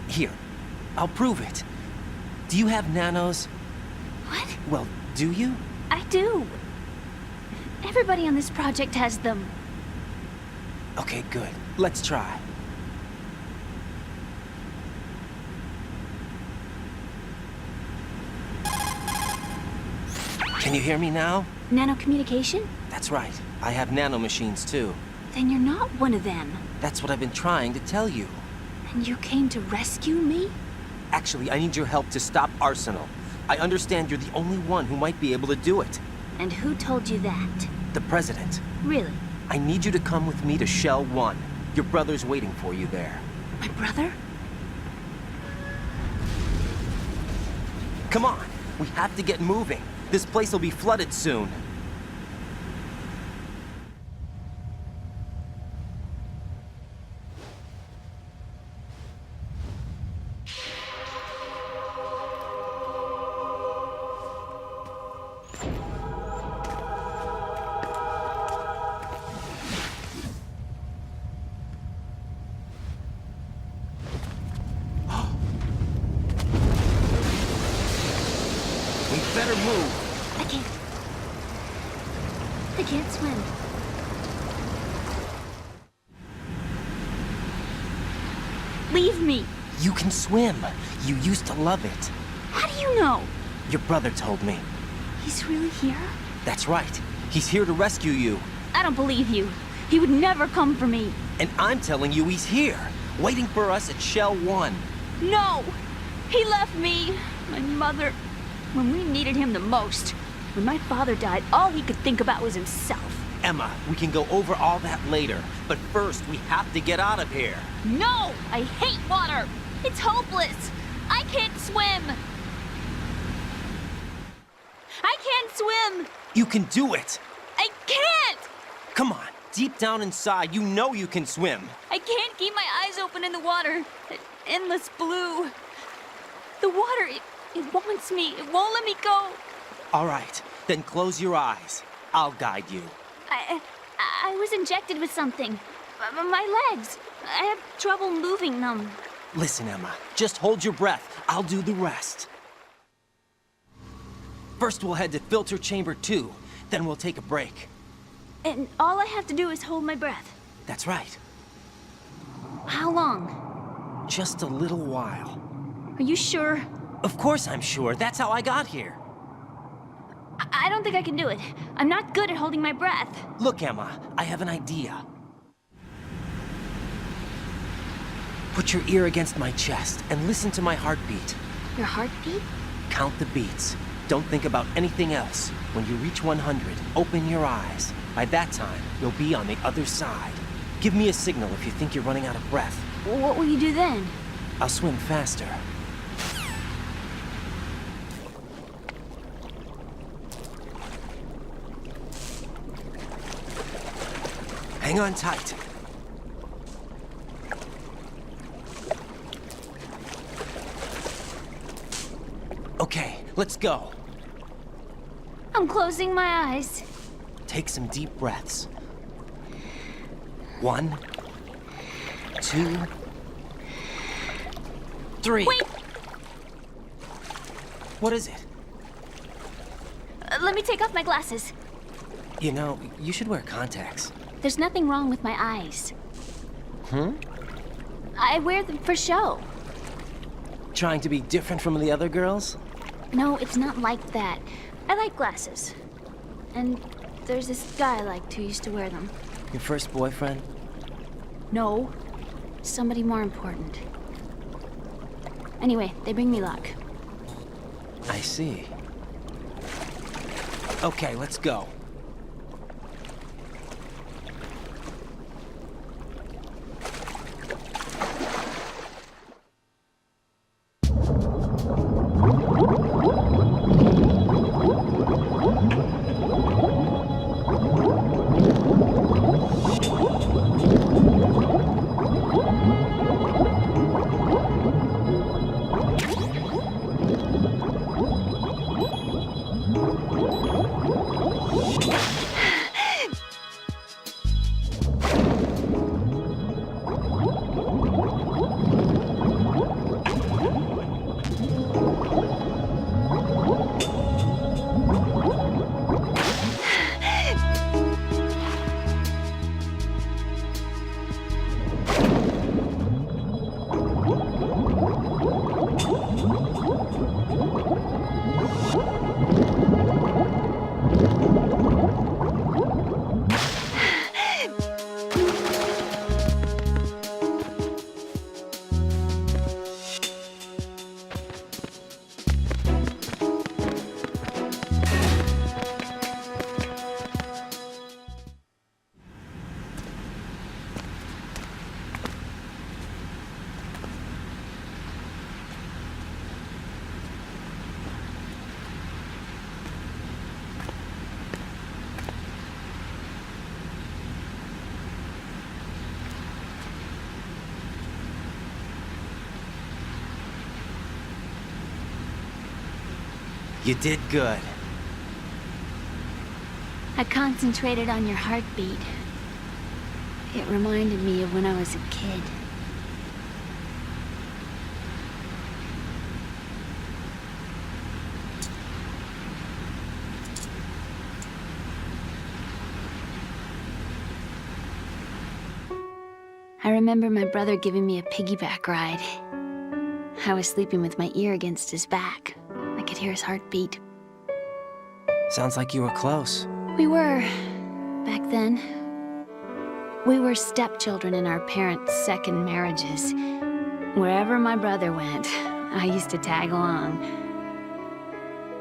Here, I'll prove it. Do you have nanos? What? Well, do you? I do. Everybody on this project has them. Okay, good. Let's try. Can you hear me now? Nanocommunication? That's right. I have nanomachines too. Then you're not one of them. That's what I've been trying to tell you. And you came to rescue me? Actually, I need your help to stop Arsenal. I understand you're the only one who might be able to do it. And who told you that? The President. Really? I need you to come with me to Shell 1. Your brother's waiting for you there. My brother? Come on, we have to get moving. This place will be flooded soon. We better move. I can't swim. Leave me. You can swim. You used to love it. How do you know? Your brother told me. He's really here? That's right. He's here to rescue you. I don't believe you. He would never come for me. And I'm telling you he's here, waiting for us at Shell 1. No! He left me, my mother, when we needed him the most. When my father died, all he could think about was himself. Emma, we can go over all that later, but first we have to get out of here. No! I hate water! It's hopeless! I can't swim! I can't swim! You can do it! I can't! Come on, deep down inside, you know you can swim. I can't keep my eyes open in the water. Endless blue. The water, it wants me. It won't let me go. All right, then close your eyes. I'll guide you. I was injected with something. My legs. I have trouble moving them. Listen, Emma, just hold your breath. I'll do the rest. First, we'll head to filter chamber 2. Then we'll take a break. And all I have to do is hold my breath. That's right. How long? Just a little while. Are you sure? Of course I'm sure. That's how I got here. I don't think I can do it. I'm not good at holding my breath. Look, Emma, I have an idea. Put your ear against my chest and listen to my heartbeat. Your heartbeat? Count the beats. Don't think about anything else. When you reach 100, open your eyes. By that time, you'll be on the other side. Give me a signal if you think you're running out of breath. What will you do then? I'll swim faster. Hang on tight. Okay, let's go. I'm closing my eyes. Take some deep breaths. 1, 2, 3. Wait! What is it? Let me take off my glasses. You know, you should wear contacts. There's nothing wrong with my eyes. I wear them for show. Trying to be different from the other girls? No, it's not like that. I like glasses. And there's this guy I liked who used to wear them. Your first boyfriend? No. Somebody more important. Anyway, they bring me luck. I see. Okay, let's go. You did good. I concentrated on your heartbeat. It reminded me of when I was a kid. I remember my brother giving me a piggyback ride. I was sleeping with my ear against his back. I could hear his heartbeat. Sounds like you were close. We were, back then. We were stepchildren in our parents' second marriages. Wherever my brother went, I used to tag along.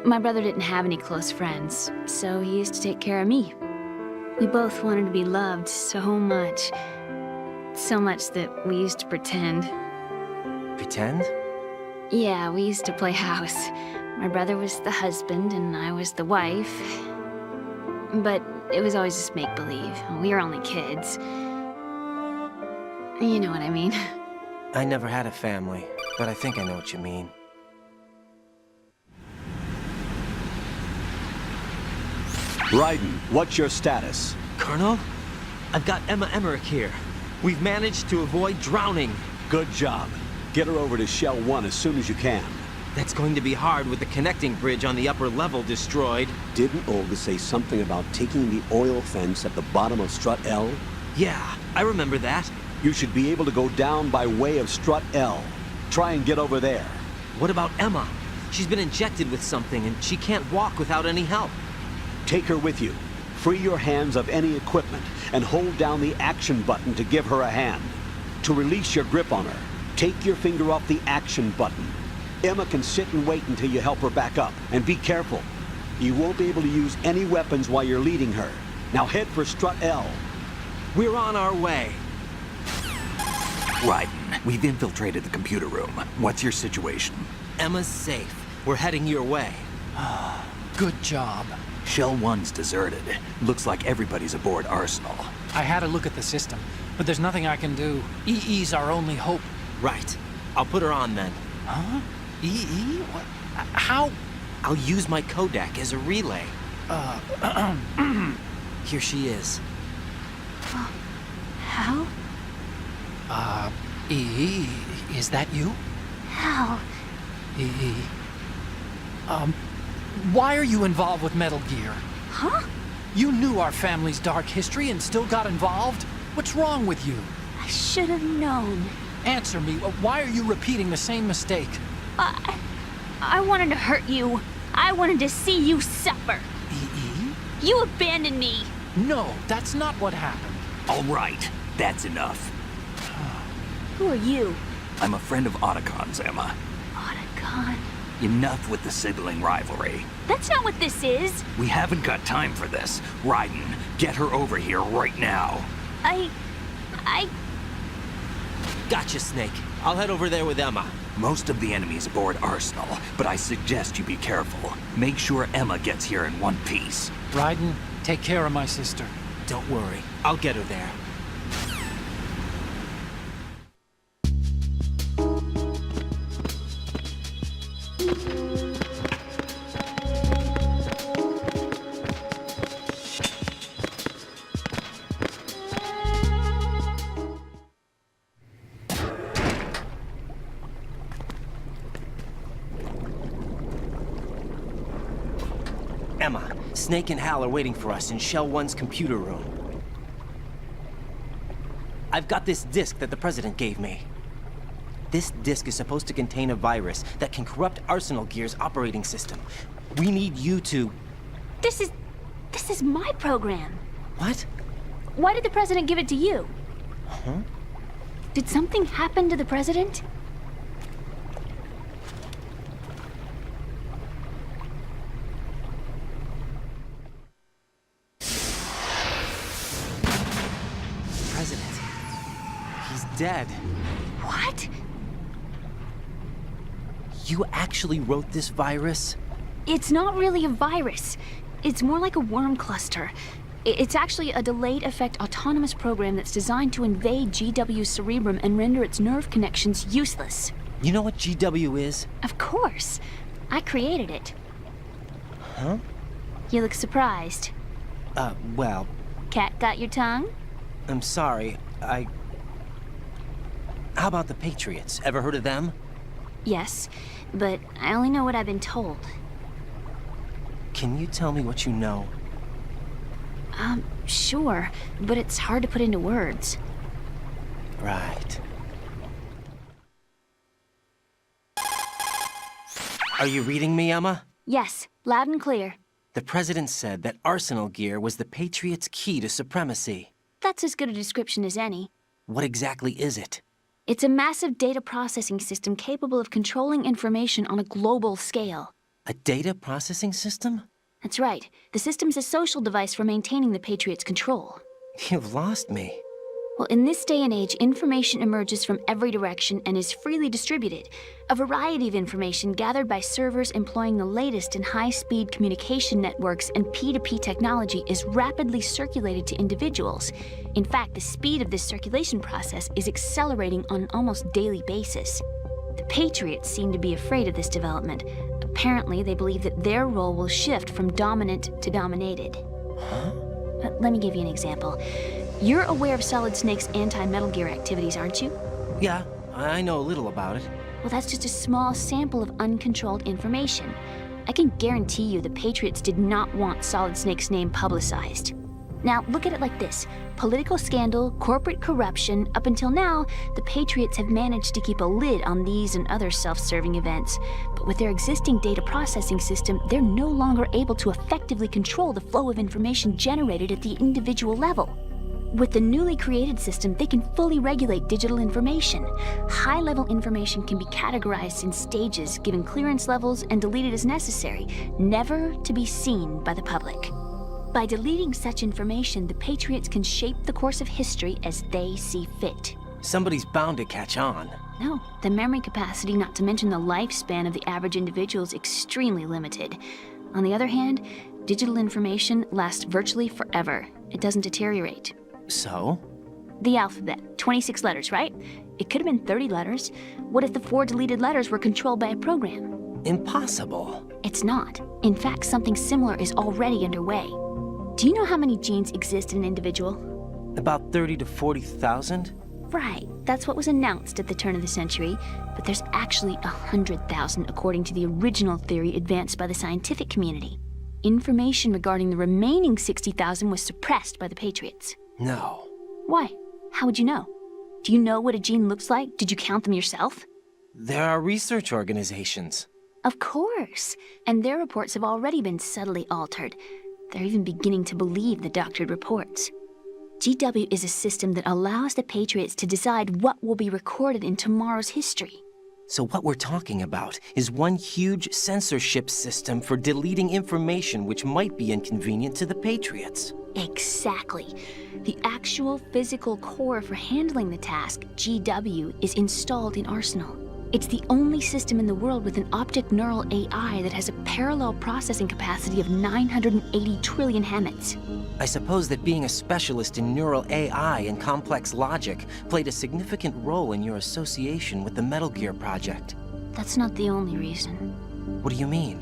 My brother didn't have any close friends, so he used to take care of me. We both wanted to be loved so much. So much that we used to pretend. Pretend? Yeah, we used to play house. My brother was the husband and I was the wife. But it was always just make-believe. We were only kids. You know what I mean. I never had a family, but I think I know what you mean. Raiden, what's your status? Colonel? I've got Emma Emmerich here. We've managed to avoid drowning. Good job. Get her over to Shell 1 as soon as you can. That's going to be hard with the connecting bridge on the upper level destroyed. Didn't Olga say something about taking the oil fence at the bottom of Strut L? Yeah, I remember that. You should be able to go down by way of Strut L. Try and get over there. What about Emma? She's been injected with something and she can't walk without any help. Take her with you. Free your hands of any equipment and hold down the action button to give her a hand. To release your grip on her, take your finger off the action button. Emma can sit and wait until you help her back up. And be careful. You won't be able to use any weapons while you're leading her. Now head for Strut L. We're on our way. Raiden, we've infiltrated the computer room. What's your situation? Emma's safe. We're heading your way. Good job. Shell 1's deserted. Looks like everybody's aboard Arsenal. I had a look at the system, but there's nothing I can do. EE's our only hope. Right. I'll put her on then. Huh? EE? What? How? I'll use my Kodak as a relay. Here she is. How? EE, is that you? How? EE. Why are you involved with Metal Gear? Huh? You knew our family's dark history and still got involved? What's wrong with you? I should have known. Answer me. Why are you repeating the same mistake? I wanted to hurt you. I wanted to see you suffer. You abandoned me. No, that's not what happened. All right, that's enough. Who are you? I'm a friend of Otacon's, Emma. Otacon. Enough with the sibling rivalry. That's not what this is. We haven't got time for this. Raiden, get her over here right now. I... Gotcha, Snake. I'll head over there with Emma. Most of the enemy's aboard Arsenal, but I suggest you be careful. Make sure Emma gets here in one piece. Raiden, take care of my sister. Don't worry. I'll get her there. Emma, Snake and Hal are waiting for us in Shell 1's computer room. I've got this disk that the President gave me. This disk is supposed to contain a virus that can corrupt Arsenal Gear's operating system. We need you to... This is my program. What? Why did the President give it to you? Huh? Did something happen to the President? President. He's dead. What? You actually wrote this virus? It's not really a virus. It's more like a worm cluster. It's actually a delayed effect autonomous program that's designed to invade GW's cerebrum and render its nerve connections useless. You know what GW is? Of course. I created it. Huh? You look surprised. Well... Cat got your tongue? I'm sorry, How about the Patriots? Ever heard of them? Yes, but I only know what I've been told. Can you tell me what you know? Sure, but it's hard to put into words. Right. Are you reading me, Emma? Yes, loud and clear. The President said that Arsenal Gear was the Patriots' key to supremacy. That's as good a description as any. What exactly is it? It's a massive data processing system capable of controlling information on a global scale. A data processing system? That's right. The system's a social device for maintaining the Patriots' control. You've lost me. Well, in this day and age, information emerges from every direction and is freely distributed. A variety of information gathered by servers employing the latest in high-speed communication networks and P2P technology is rapidly circulated to individuals. In fact, the speed of this circulation process is accelerating on an almost daily basis. The Patriots seem to be afraid of this development. Apparently, they believe that their role will shift from dominant to dominated. Huh? Let me give you an example. You're aware of Solid Snake's anti-Metal Gear activities, aren't you? Yeah, I know a little about it. Well, that's just a small sample of uncontrolled information. I can guarantee you the Patriots did not want Solid Snake's name publicized. Now, look at it like this. Political scandal, corporate corruption, up until now, the Patriots have managed to keep a lid on these and other self-serving events. But with their existing data processing system, they're no longer able to effectively control the flow of information generated at the individual level. With the newly created system, they can fully regulate digital information. High-level information can be categorized in stages, given clearance levels, and deleted as necessary, never to be seen by the public. By deleting such information, the Patriots can shape the course of history as they see fit. Somebody's bound to catch on. No, the memory capacity, not to mention the lifespan of the average individual, is extremely limited. On the other hand, digital information lasts virtually forever. It doesn't deteriorate. So? The alphabet, 26 letters, right? It could have been 30 letters. What if the 4 deleted letters were controlled by a program? Impossible. It's not. In fact, something similar is already underway. Do you know how many genes exist in an individual? About 30 to 40,000? Right. That's what was announced at the turn of the century. But there's actually 100,000 according to the original theory advanced by the scientific community. Information regarding the remaining 60,000 was suppressed by the Patriots. No. Why? How would you know? Do you know what a gene looks like? Did you count them yourself? There are research organizations. Of course. And their reports have already been subtly altered. They're even beginning to believe the doctored reports. GW is a system that allows the Patriots to decide what will be recorded in tomorrow's history. So what we're talking about is one huge censorship system for deleting information which might be inconvenient to the Patriots. Exactly. The actual physical core for handling the task, GW, is installed in Arsenal. It's the only system in the world with an optic neural AI that has a parallel processing capacity of 980 trillion Hammets. I suppose that being a specialist in neural AI and complex logic played a significant role in your association with the Metal Gear project. That's not the only reason. What do you mean?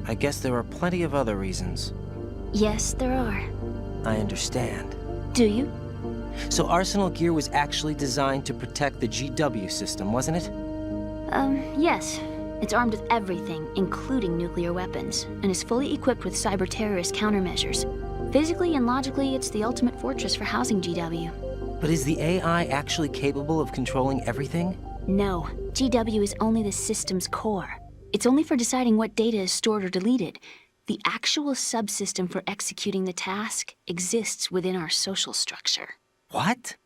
I guess there are plenty of other reasons. Yes, there are. I understand. Do you? So Arsenal Gear was actually designed to protect the GW system, wasn't it? Yes. It's armed with everything, including nuclear weapons, and is fully equipped with cyber-terrorist countermeasures. Physically and logically, it's the ultimate fortress for housing GW. But is the AI actually capable of controlling everything? No. GW is only the system's core. It's only for deciding what data is stored or deleted. The actual subsystem for executing the task exists within our social structure. What?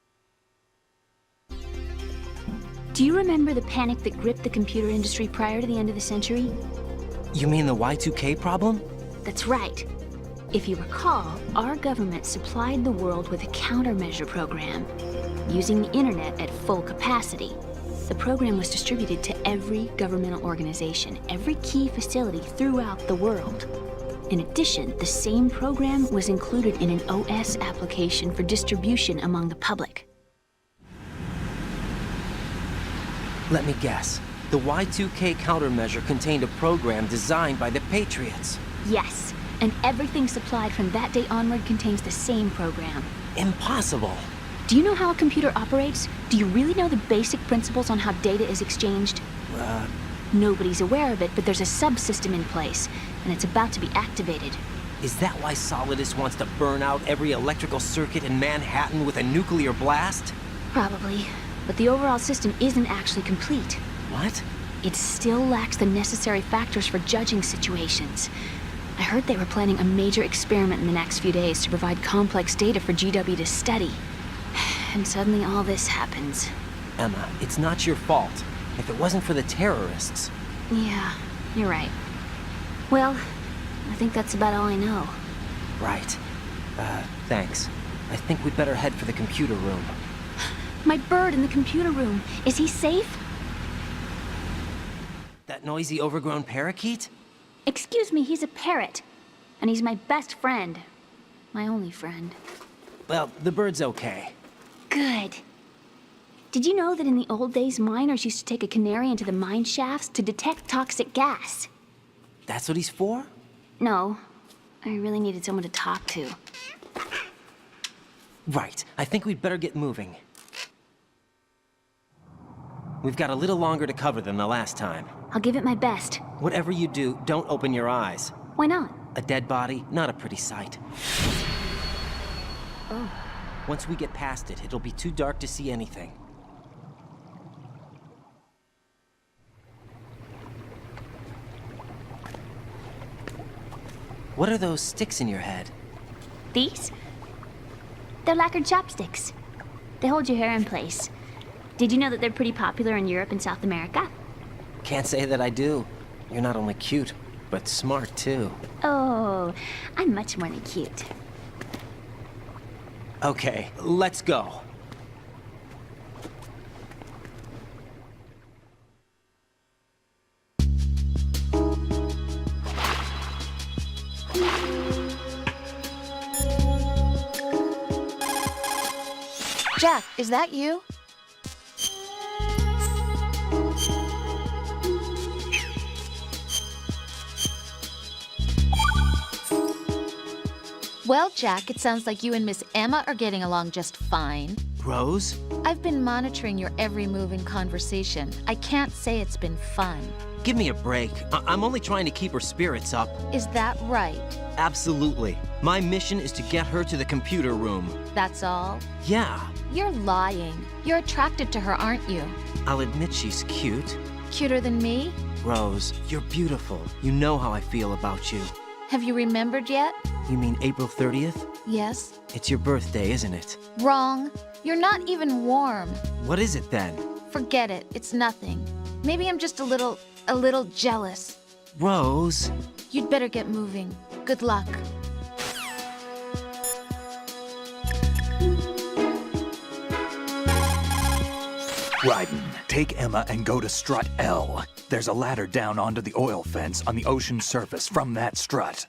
Do you remember the panic that gripped the computer industry prior to the end of the century? You mean the Y2K problem? That's right. If you recall, our government supplied the world with a countermeasure program, using the internet at full capacity. The program was distributed to every governmental organization, every key facility throughout the world. In addition, the same program was included in an OS application for distribution among the public. Let me guess. The Y2K countermeasure contained a program designed by the Patriots. Yes, and everything supplied from that day onward contains the same program. Impossible. Do you know how a computer operates? Do you really know the basic principles on how data is exchanged? Nobody's aware of it, but there's a subsystem in place, and it's about to be activated. Is that why Solidus wants to burn out every electrical circuit in Manhattan with a nuclear blast? Probably, but the overall system isn't actually complete. What? It still lacks the necessary factors for judging situations. I heard they were planning a major experiment in the next few days to provide complex data for GW to study. And suddenly all this happens. Emma, it's not your fault. If it wasn't for the terrorists... Yeah, you're right. Well, I think that's about all I know. Right. Thanks. I think we'd better head for the computer room. My bird in the computer room. Is he safe? That noisy, overgrown parakeet? Excuse me, he's a parrot. And he's my best friend. My only friend. Well, the bird's okay. Good. Did you know that in the old days, miners used to take a canary into the mine shafts to detect toxic gas? That's what he's for? No. I really needed someone to talk to. Right. I think we'd better get moving. We've got a little longer to cover than the last time. I'll give it my best. Whatever you do, don't open your eyes. Why not? A dead body, not a pretty sight. Oh. Once we get past it, it'll be too dark to see anything. What are those sticks in your head? These? They're lacquered chopsticks. They hold your hair in place. Did you know that they're pretty popular in Europe and South America? Can't say that I do. You're not only cute, but smart too. Oh, I'm much more than cute. Okay, let's go. Jack, is that you? Well, Jack, it sounds like you and Miss Emma are getting along just fine. Rose? I've been monitoring your every move and conversation. I can't say it's been fun. Give me a break. I'm only trying to keep her spirits up. Is that right? Absolutely. My mission is to get her to the computer room. That's all? Yeah. You're lying. You're attracted to her, aren't you? I'll admit she's cute. Cuter than me? Rose, you're beautiful. You know how I feel about you. Have you remembered yet? You mean April 30th? Yes. It's your birthday, isn't it? Wrong. You're not even warm. What is it then? Forget it. It's nothing. Maybe I'm just a little jealous. Rose. You'd better get moving. Good luck. Raiden, take Emma and go to strut L. There's a ladder down onto the oil fence on the ocean surface from that strut.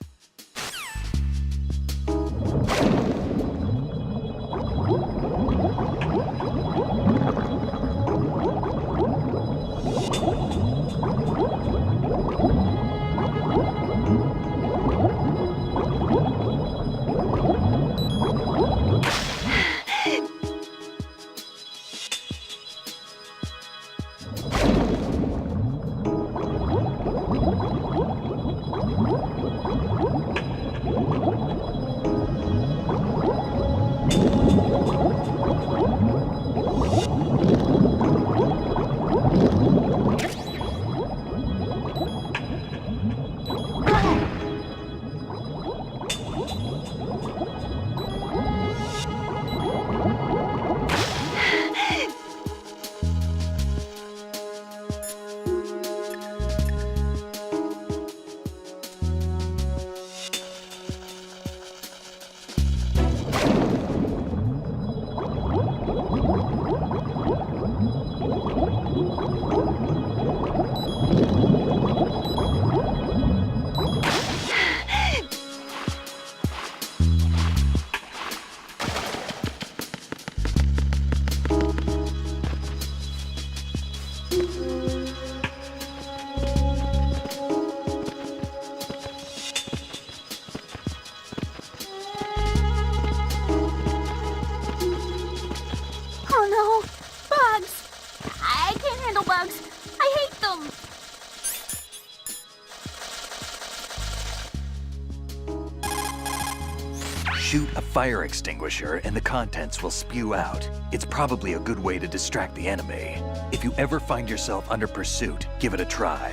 Shoot a fire extinguisher and the contents will spew out. It's probably a good way to distract the enemy. If you ever find yourself under pursuit, give it a try.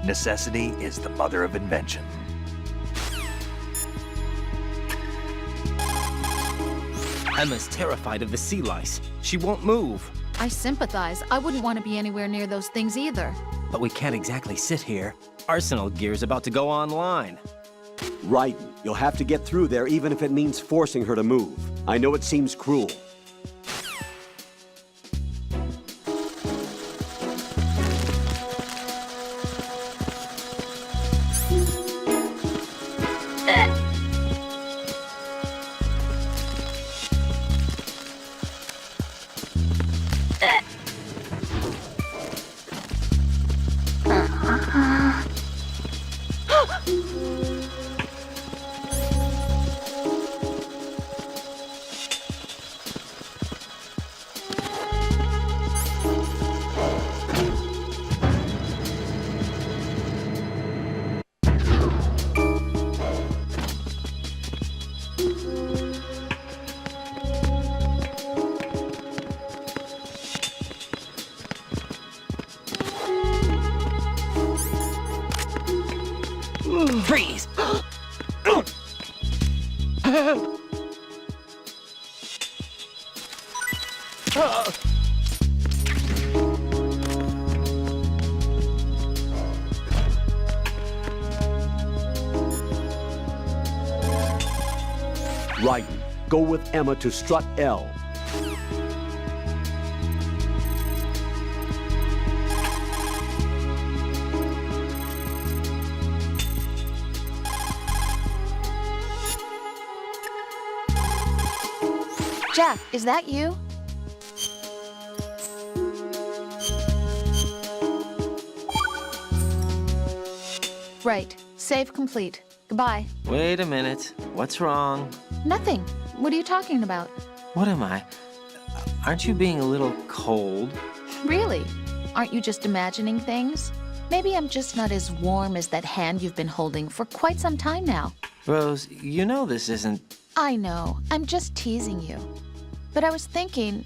Necessity is the mother of invention. Emma's terrified of the sea lice. She won't move. I sympathize. I wouldn't want to be anywhere near those things either. But we can't exactly sit here. Arsenal gear's about to go online. Raiden, you'll have to get through there even if it means forcing her to move. I know it seems cruel. Freeze! Raiden, go with Emma to strut L. Jack, is that you? Right. Save complete. Goodbye. Wait a minute. What's wrong? Nothing. What are you talking about? What am I? Aren't you being a little cold? Really? Aren't you just imagining things? Maybe I'm just not as warm as that hand you've been holding for quite some time now. Rose, you know this isn't... I know. I'm just teasing you. But I was thinking,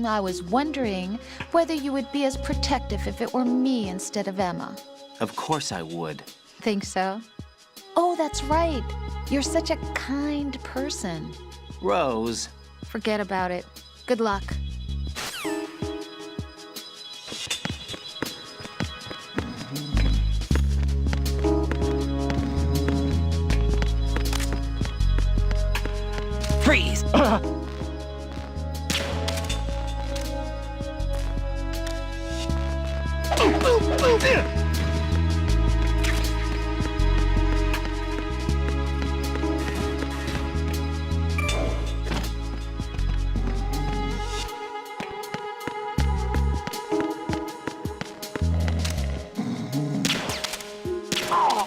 I was wondering whether you would be as protective if it were me instead of Emma. Of course I would. Think so? Oh, that's right. You're such a kind person. Rose. Forget about it. Good luck. Freeze!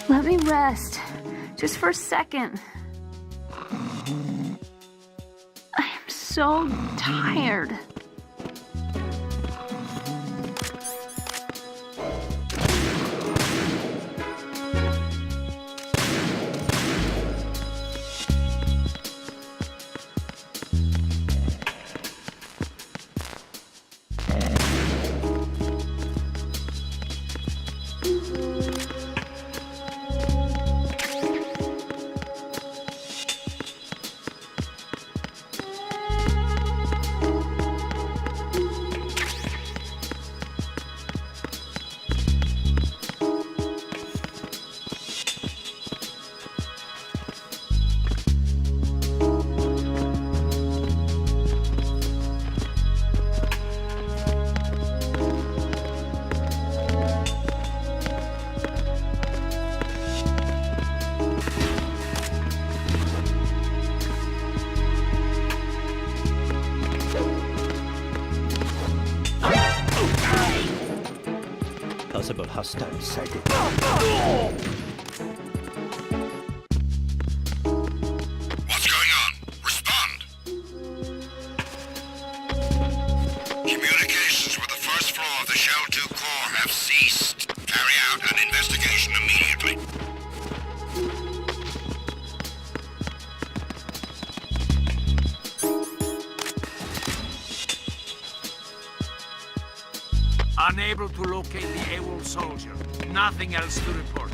Let me rest. Just for a second. I am so tired. Possible hostile sighted. What's going on? Respond! Communications with the first floor of the Shell 2 core have ceased. Carry out an investigation immediately. Unable to locate the AWOL soldier. Nothing else to report.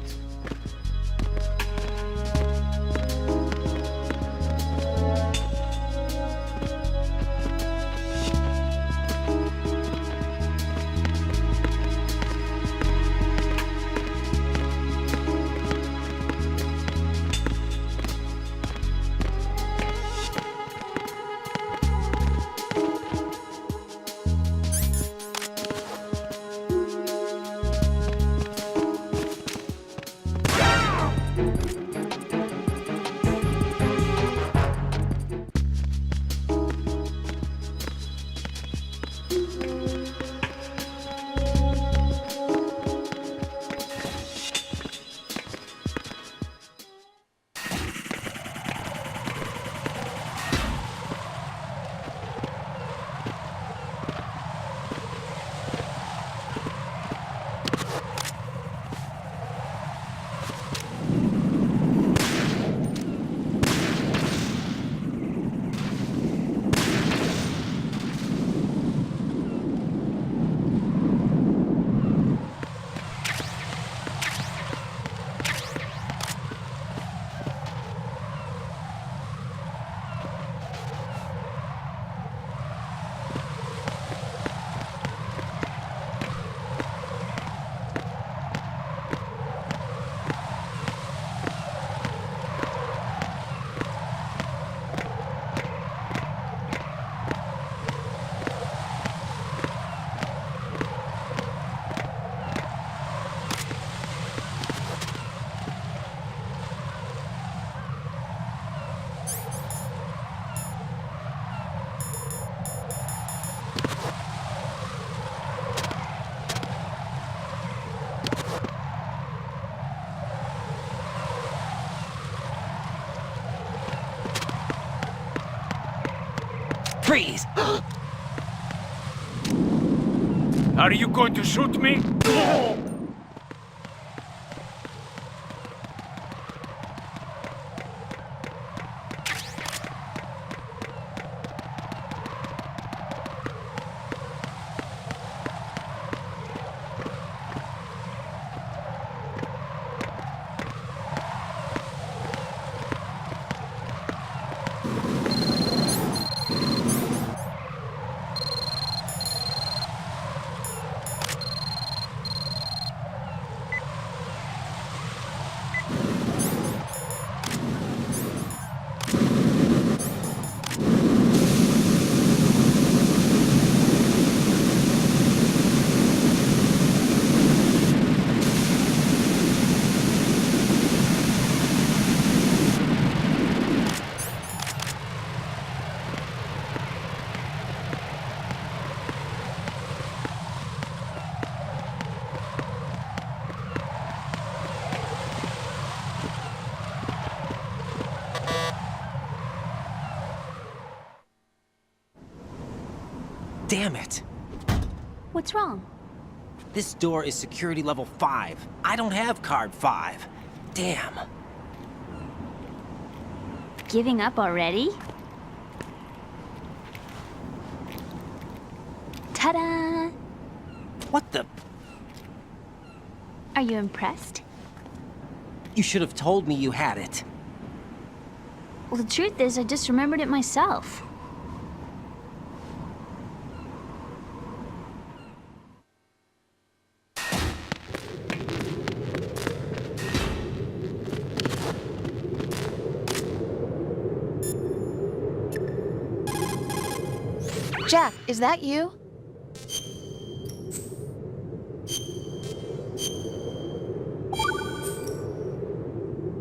Freeze! Are you going to shoot me? Damn it. What's wrong? This door is security level 5. I don't have card 5. Damn. Giving up already? Ta-da! What the? Are you impressed? You should have told me you had it. Well, the truth is, I just remembered it myself. Jack, is that you?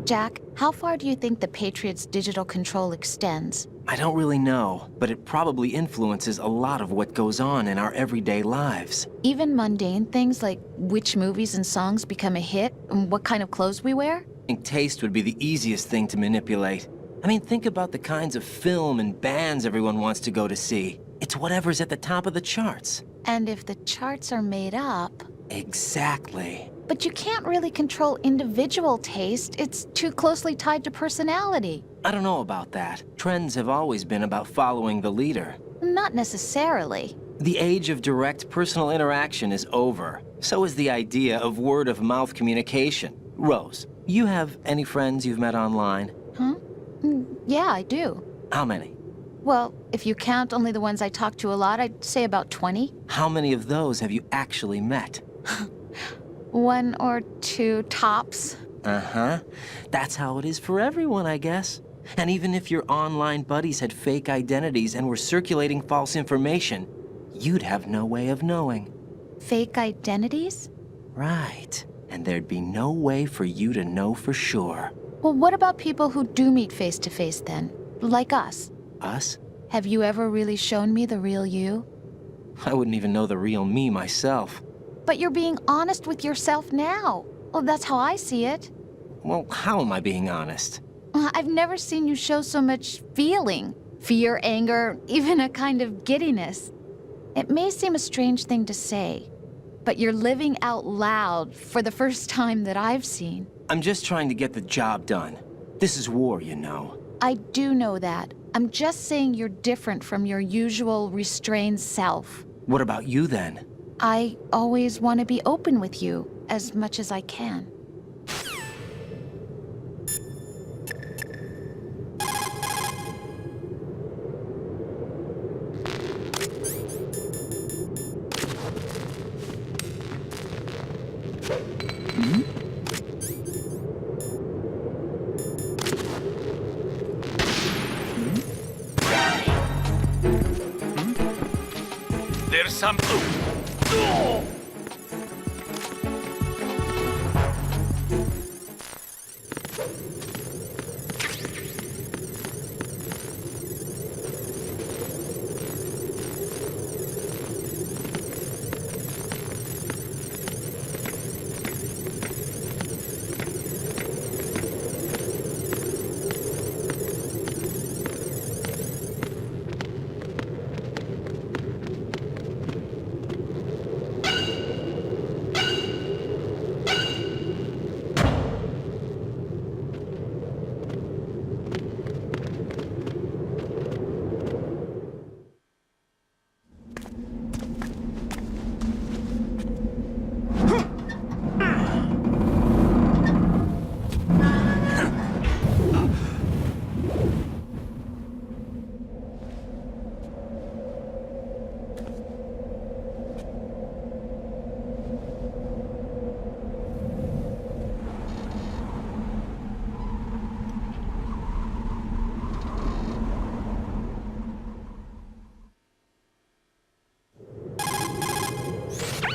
Jack, how far do you think the Patriots' digital control extends? I don't really know, but it probably influences a lot of what goes on in our everyday lives. Even mundane things like which movies and songs become a hit and what kind of clothes we wear? I think taste would be the easiest thing to manipulate. I mean, think about the kinds of film and bands everyone wants to go to see. It's whatever's at the top of the charts. And if the charts are made up... Exactly. But you can't really control individual taste. It's too closely tied to personality. I don't know about that. Trends have always been about following the leader. Not necessarily. The age of direct personal interaction is over. So is the idea of word-of-mouth communication. Rose, you have any friends you've met online? Huh? Yeah, I do. How many? Well, if you count only the ones I talk to a lot, I'd say about 20. How many of those have you actually met? 1 or 2 tops. Uh-huh. That's how it is for everyone, I guess. And even if your online buddies had fake identities and were circulating false information, you'd have no way of knowing. Fake identities? Right. And there'd be no way for you to know for sure. Well, what about people who do meet face-to-face then? Like us? Us? Have you ever really shown me the real you? I wouldn't even know the real me myself. But you're being honest with yourself now. Well, that's how I see it. Well, how am I being honest? I've never seen you show so much feeling. Fear, anger, even a kind of giddiness. It may seem a strange thing to say, but you're living out loud for the first time that I've seen. I'm just trying to get the job done. This is war, you know. I do know that. I'm just saying you're different from your usual restrained self. What about you, then? I always want to be open with you as much as I can. There's some... Oh!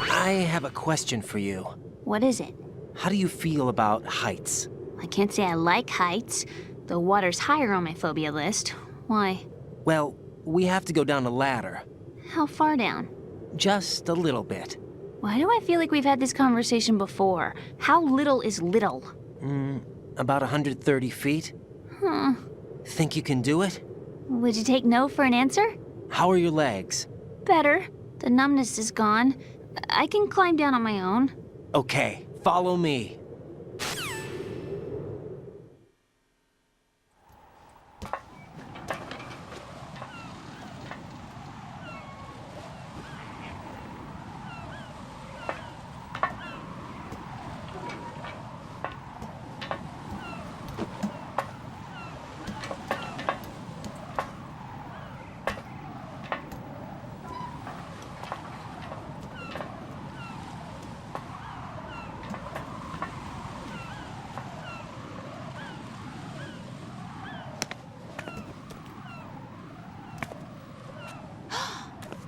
I have a question for you. What is it? How do you feel about heights? I can't say I like heights. The water's higher on my phobia list. Why? Well, we have to go down a ladder. How far down? Just a little bit. Why do I feel like we've had this conversation before? How little is little? About 130 feet. Huh. Think you can do it? Would you take no for an answer? How are your legs? Better. The numbness is gone. I can climb down on my own. Okay, follow me.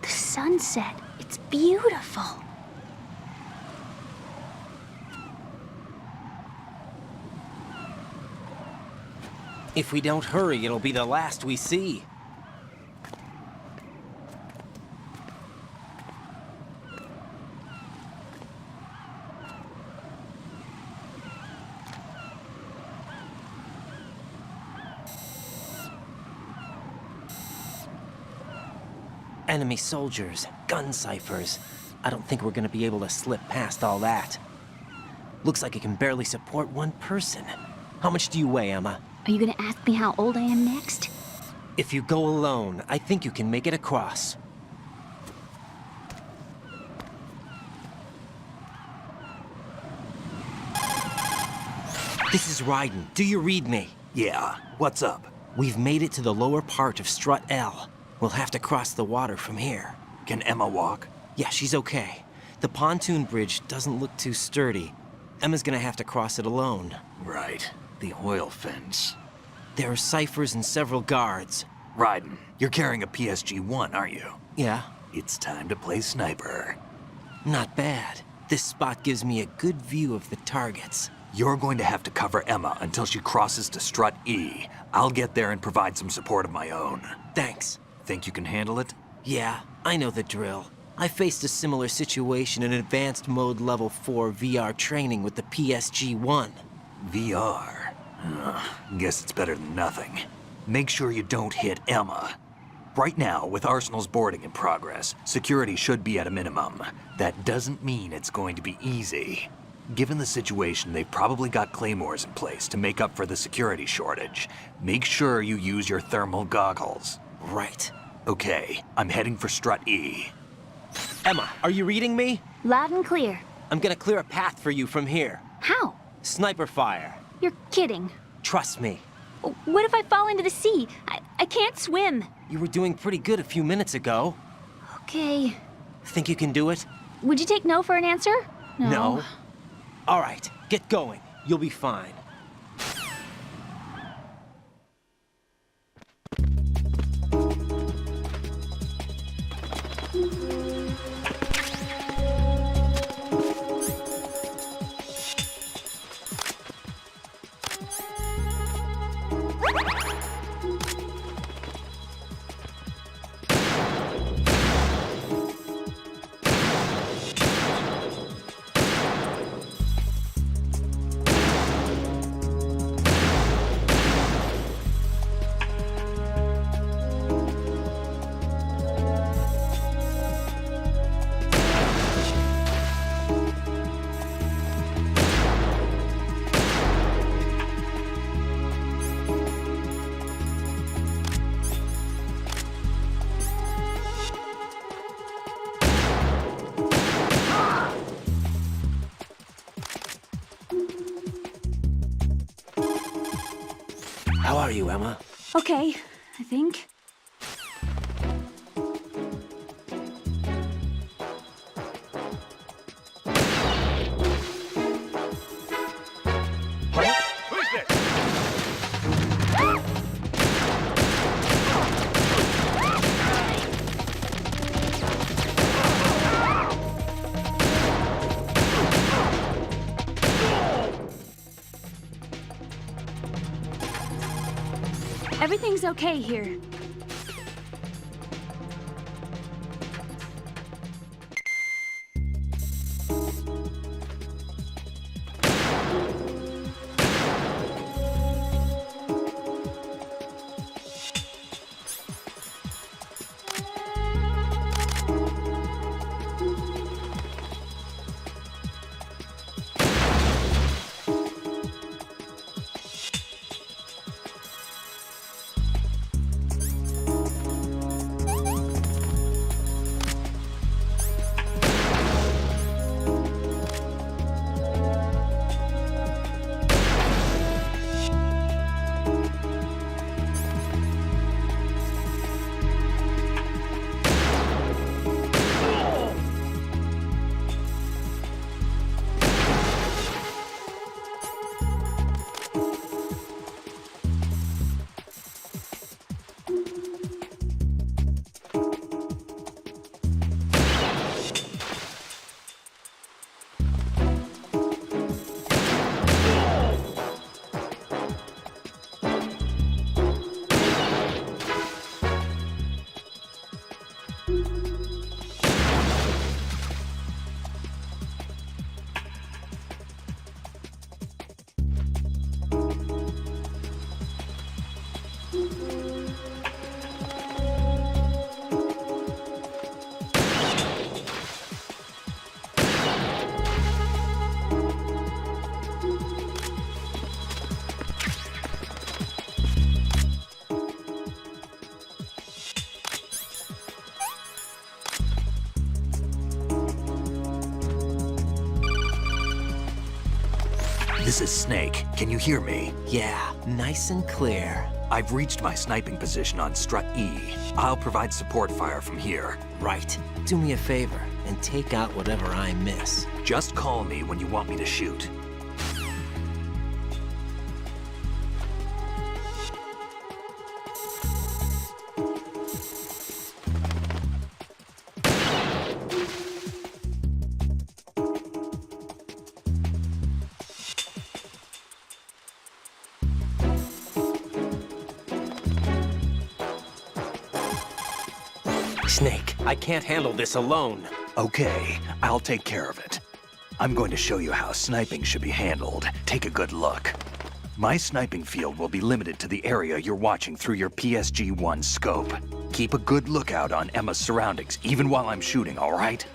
Sunset. It's beautiful. If we don't hurry, it'll be the last we see. Enemy soldiers, gun ciphers. I don't think we're gonna be able to slip past all that. Looks like it can barely support one person. How much do you weigh, Emma? Are you gonna ask me how old I am next? If you go alone, I think you can make it across. This is Raiden. Do you read me? Yeah, what's up? We've made it to the lower part of Strut L. We'll have to cross the water from here. Can Emma walk? Yeah, she's okay. The pontoon bridge doesn't look too sturdy. Emma's gonna have to cross it alone. Right. The oil fence. There are ciphers and several guards. Raiden, you're carrying a PSG-1, aren't you? Yeah. It's time to play sniper. Not bad. This spot gives me a good view of the targets. You're going to have to cover Emma until she crosses to Strut E. I'll get there and provide some support of my own. Thanks. Think you can handle it? Yeah, I know the drill. I faced a similar situation in Advanced Mode Level 4 VR training with the PSG-1. VR? Guess it's better than nothing. Make sure you don't hit Emma. Right now, with Arsenal's boarding in progress, security should be at a minimum. That doesn't mean it's going to be easy. Given the situation, they've probably got claymores in place to make up for the security shortage. Make sure you use your thermal goggles. Right. Okay, I'm heading for Strut E. Emma, are you reading me? Loud and clear. I'm gonna clear a path for you from here. How? Sniper fire. You're kidding. Trust me. What if I fall into the sea? I can't swim. You were doing pretty good a few minutes ago. Okay. Think you can do it? Would you take no for an answer? No. All right, get going. You'll be fine. How are you, Emma? Okay, I think. Everything's okay here. This is Snake. Can you hear me? Yeah, nice and clear. I've reached my sniping position on Strut E. I'll provide support fire from here. Right. Do me a favor and take out whatever I miss. Just call me when you want me to shoot. Snake, I can't handle this alone. Okay, I'll take care of it. I'm going to show you how sniping should be handled. Take a good look. My sniping field will be limited to the area you're watching through your PSG-1 scope. Keep a good lookout on Emma's surroundings, even while I'm shooting, all right?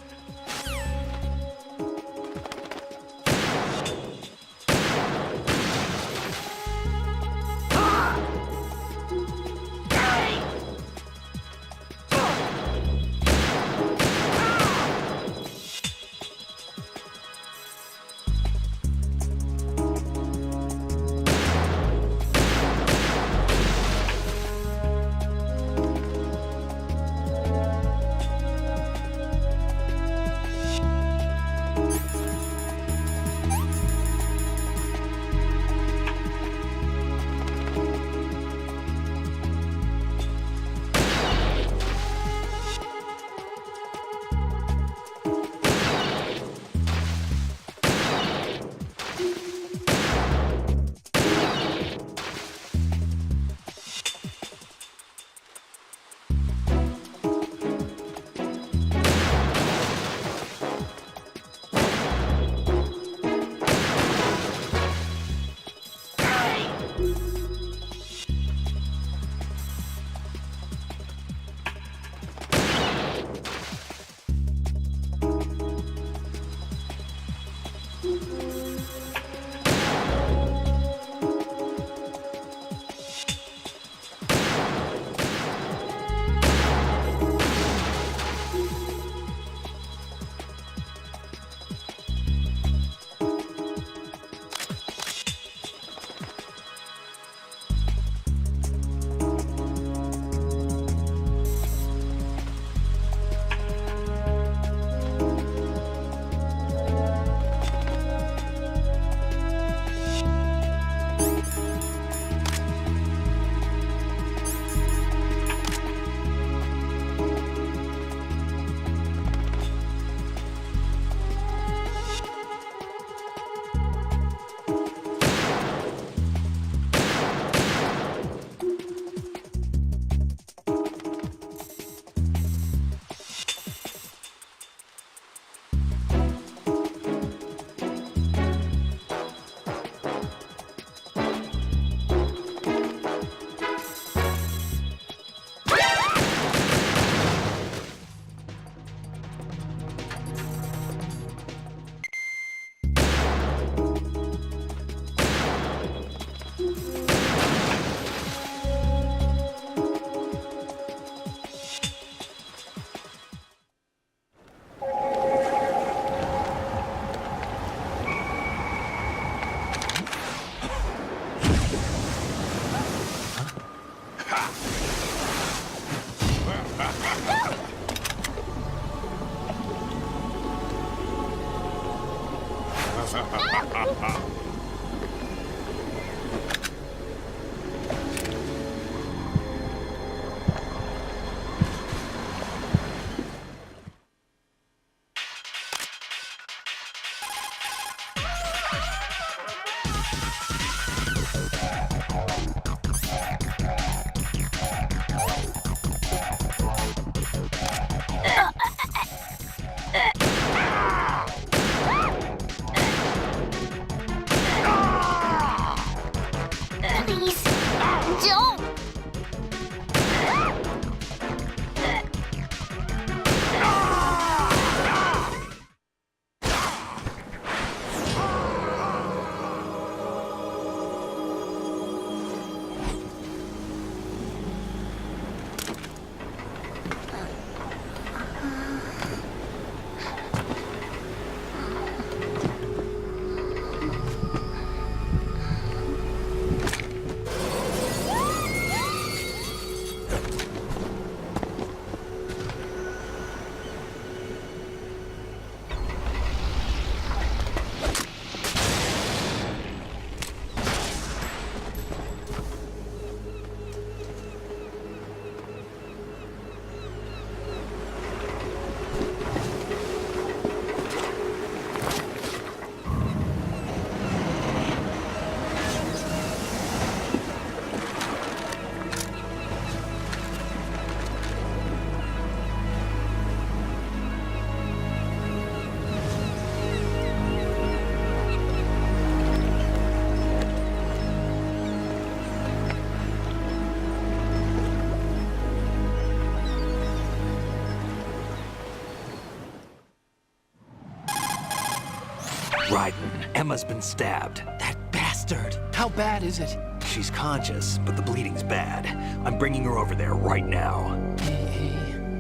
Raiden, Emma's been stabbed. That bastard! How bad is it? She's conscious, but the bleeding's bad. I'm bringing her over there right now.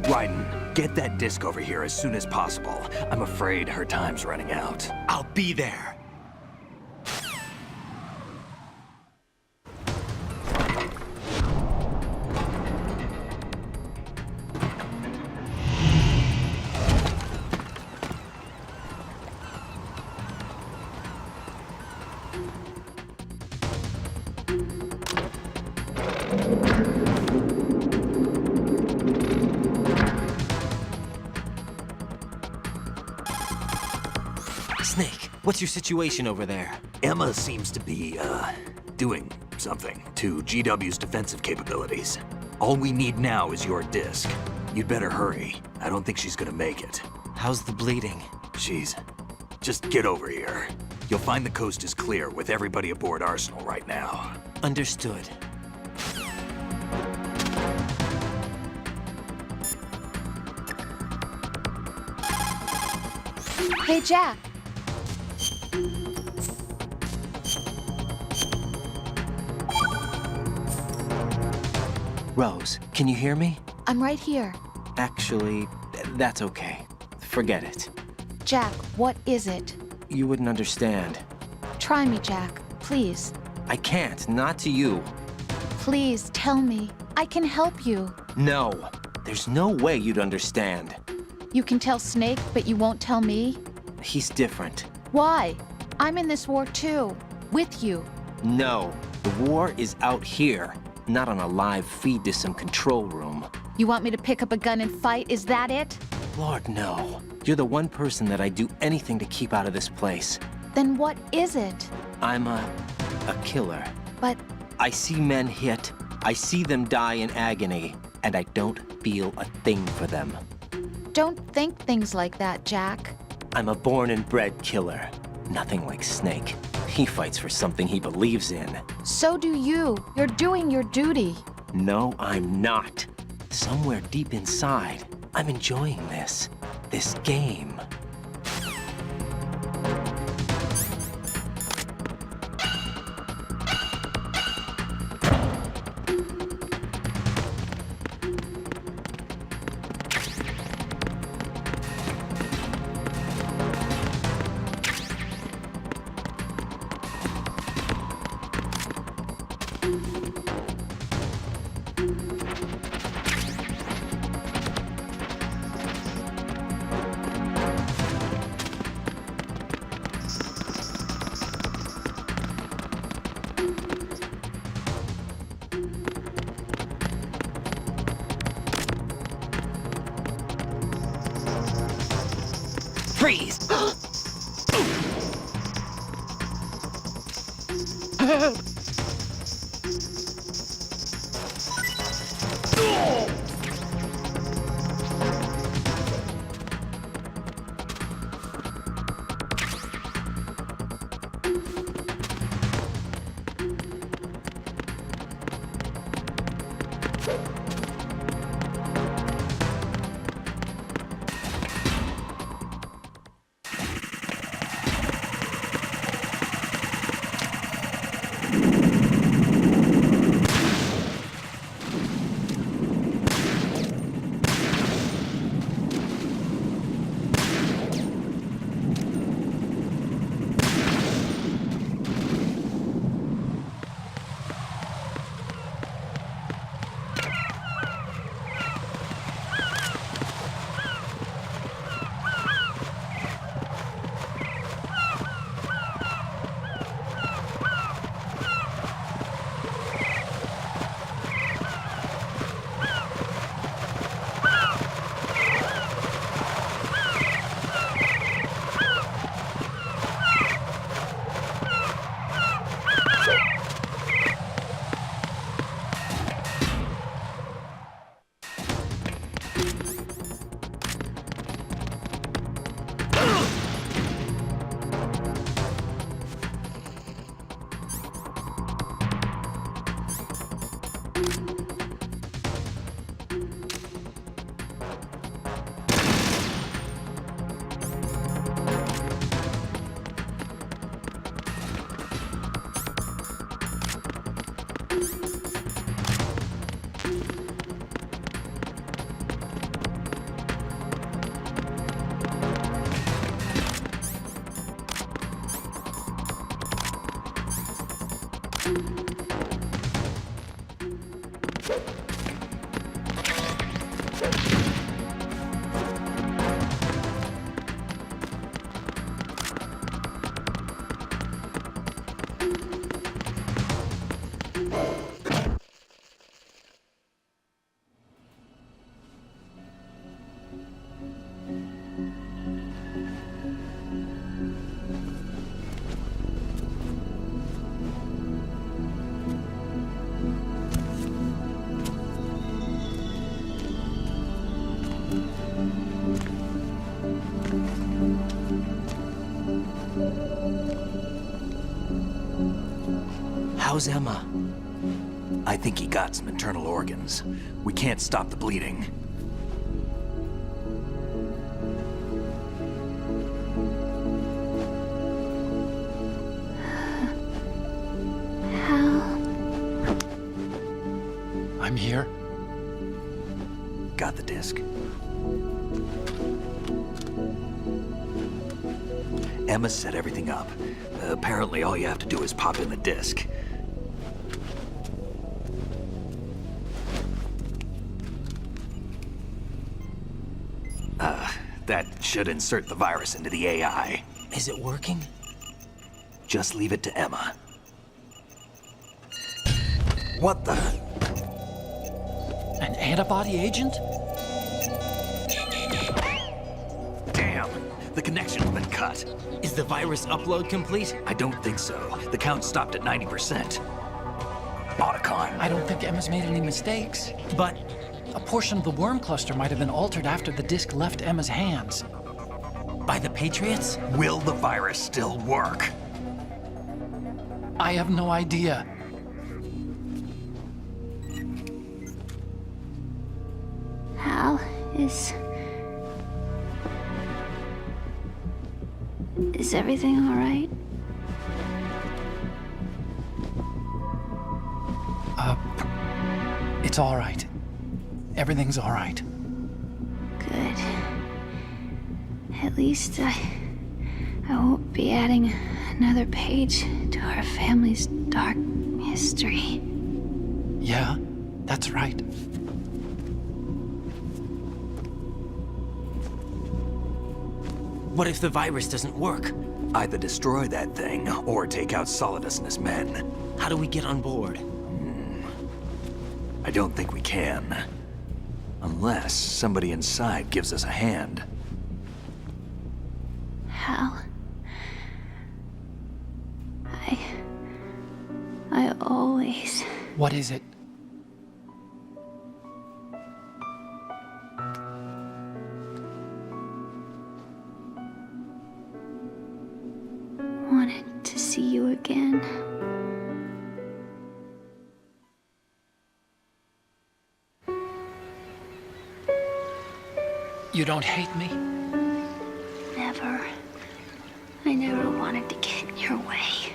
Raiden, get that disc over here as soon as possible. I'm afraid her time's running out. I'll be there. Snake, what's your situation over there? Emma seems to be, doing something to GW's defensive capabilities. All we need now is your disc. You'd better hurry. I don't think she's gonna make it. How's the bleeding? Just get over here. You'll find the coast is clear with everybody aboard Arsenal right now. Understood. Hey, Jack. Rose, can you hear me? I'm right here. Actually, that's okay. Forget it. Jack, what is it? You wouldn't understand. Try me, Jack. Please. I can't, not to you. Please, tell me. I can help you. No, there's no way you'd understand. You can tell Snake, but you won't tell me? He's different. Why? I'm in this war too. With you. No, the war is out here, not on a live feed to some control room. You want me to pick up a gun and fight? Is that it? Lord, no. You're the one person that I'd do anything to keep out of this place. Then what is it? I'm a killer. But I see men hit, I see them die in agony, and I don't feel a thing for them. don't think things like that, Jack. I'm a born and bred killer. Nothing like Snake. He fights for something he believes in. So do you. You're doing your duty. No, I'm not. Somewhere deep inside, I'm enjoying this game. Freeze! How's Emma? I think he got some internal organs. We can't stop the bleeding. I'm here. Got the disc. Emma set everything up. Apparently all you have to do is pop in the disc. That should insert the virus into the AI. Is it working? Just leave it to Emma. What the? An antibody agent? Damn! The connection's been cut. Is the virus upload complete? I don't think so. The count stopped at 90%. Otacon. I don't think Emma's made any mistakes. But a portion of the worm cluster might have been altered after the disc left Emma's hands. By the Patriots? Will the virus still work? I have no idea. Hal, is everything all right? It's all right. Everything's all right. Good. At least I won't be adding another page to our family's dark history. Yeah, that's right. What if the virus doesn't work? Either destroy that thing, or take out Solidus and his men. How do we get on board? I don't think we can. Unless somebody inside gives us a hand. Hal, I always... What is it? wanted to see you again. You don't hate me? Never. I never wanted to get in your way.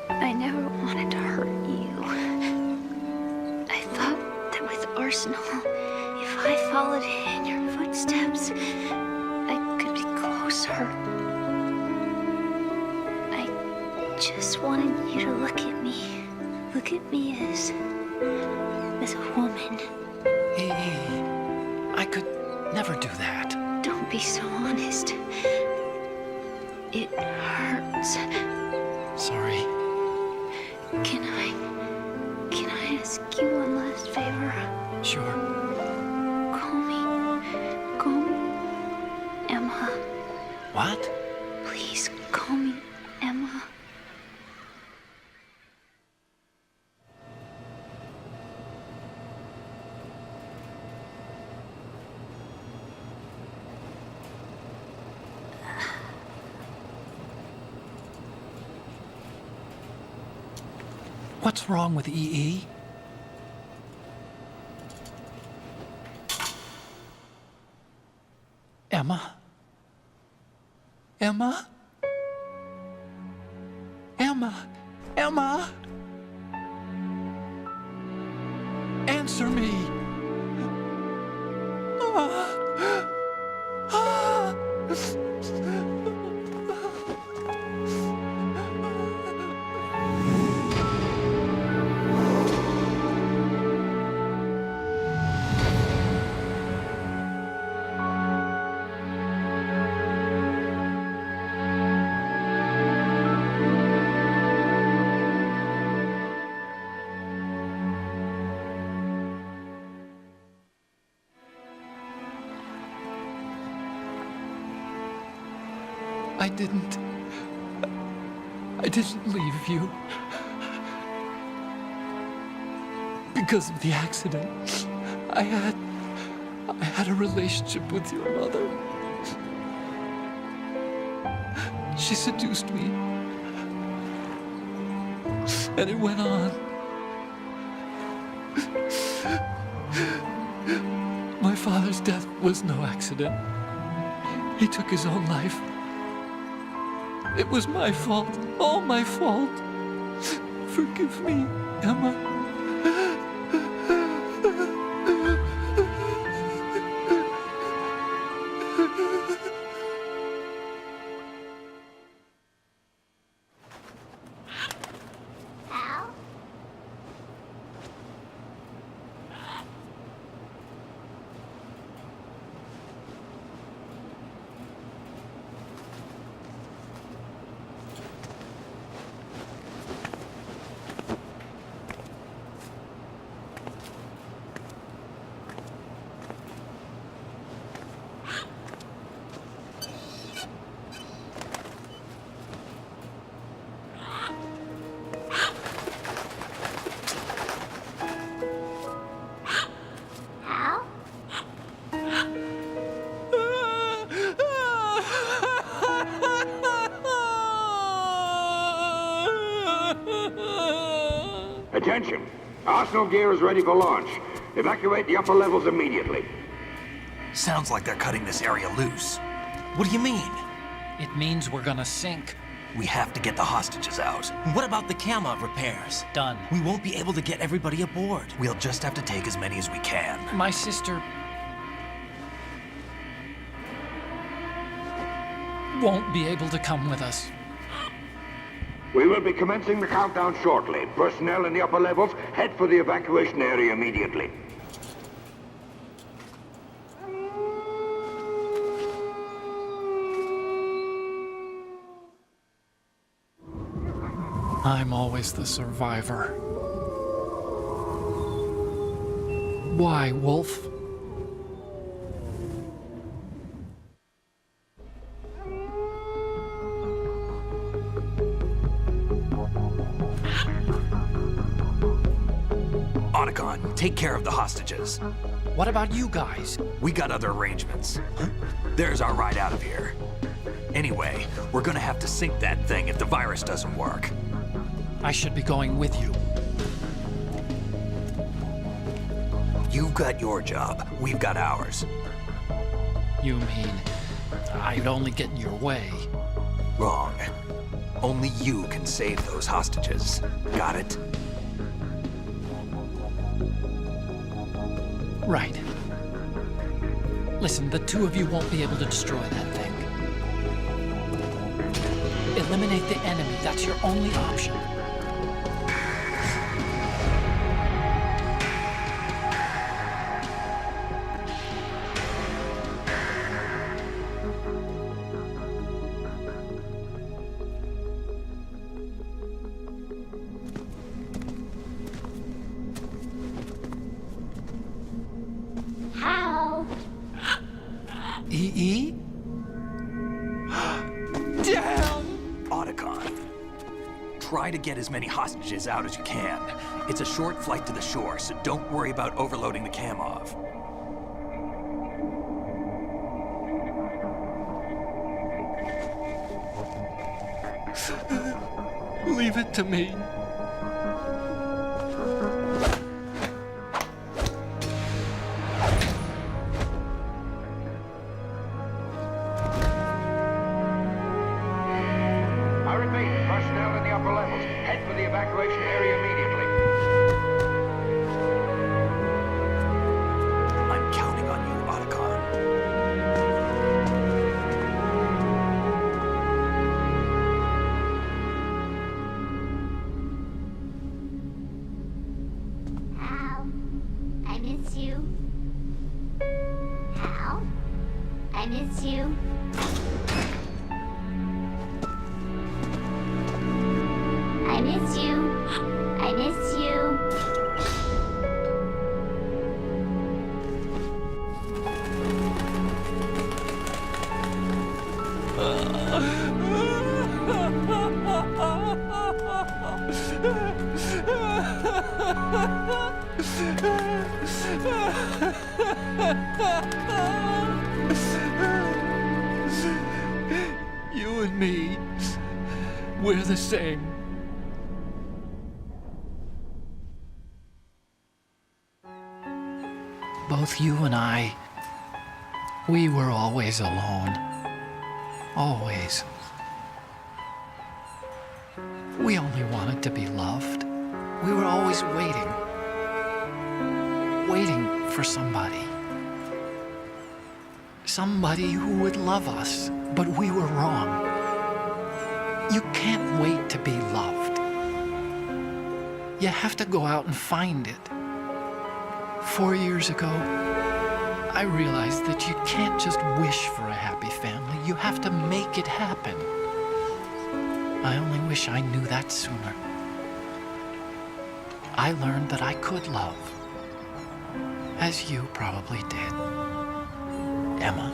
I never wanted to hurt you. I thought that with Arsenal, if I followed in your footsteps, I could be closer. I just wanted you to look at me. Look at me as a woman. I could never do that. Don't be so honest. It hurts. Sorry. Can I ask you one last favor? Sure. Call me Emma. What? Please call me Emma. What's wrong with EE? Emma? Emma? Emma? Emma? Answer me! I didn't leave you. Because of the accident, I had a relationship with your mother. She seduced me. And it went on. My father's death was no accident. He took his own life. It was my fault, all my fault. Forgive me, Emma. Attention! Arsenal gear is ready for launch. Evacuate the upper levels immediately. Sounds like they're cutting this area loose. What do you mean? It means we're gonna sink. We have to get the hostages out. What about the Kamov repairs? Done. We won't be able to get everybody aboard. We'll just have to take as many as we can. My sister won't be able to come with us. We will be commencing the countdown shortly. Personnel in the upper levels, head for the evacuation area immediately. I'm always the survivor. Why, Wolf? Otacon, take care of the hostages. What about you guys? We got other arrangements. There's our ride out of here. Anyway, we're gonna have to sink that thing if the virus doesn't work. I should be going with you. You've got your job, we've got ours. You mean I'd only get in your way? Wrong. Only you can save those hostages. Got it? Right. Listen, the two of you won't be able to destroy that thing. Eliminate the enemy. That's your only option. EE? Damn! Otacon, try to get as many hostages out as you can. It's a short flight to the shore, so don't worry about overloading the Kamov. Leave it to me. I repeat, personnel in the upper levels, head for the evacuation area immediately. I'm counting on you, Otacon. Hal, I miss you. Hal, I miss you. I miss you. I miss you. You and me, we're the same. Both you and I, we were always alone. Always. We only wanted to be loved. We were always waiting. Waiting for somebody. Somebody who would love us, but we were wrong. You can't wait to be loved. You have to go out and find it. 4 years ago, I realized that you can't just wish for a happy family. You have to make it happen. I only wish I knew that sooner. I learned that I could love, as you probably did, Emma.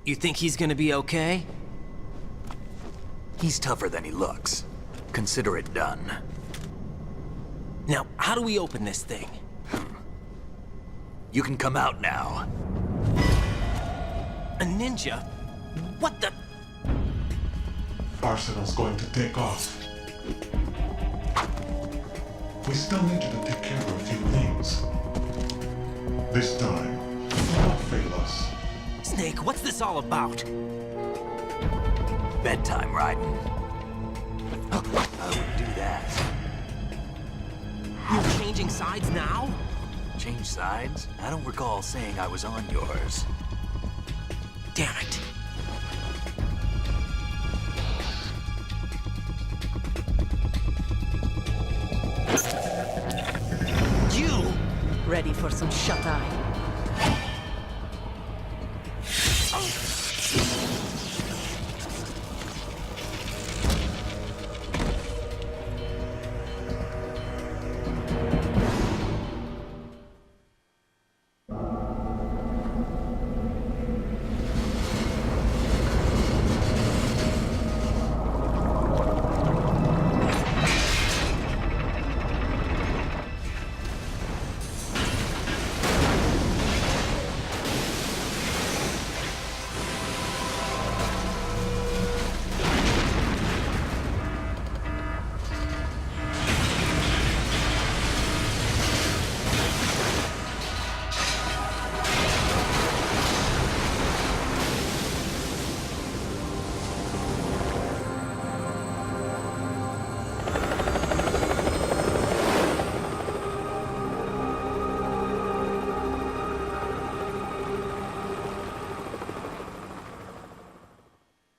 You think he's gonna be okay? He's tougher than he looks. Consider it done. Now, how do we open this thing? You can come out now. A ninja? What the? Arsenal's going to take off. We still need you to take care of a few things. This time, do not fail us. Snake, what's this all about? Bedtime, Raiden. I would do that. You're changing sides now? Change sides? I don't recall saying I was on yours. Damn it. Ready for some shut-eye?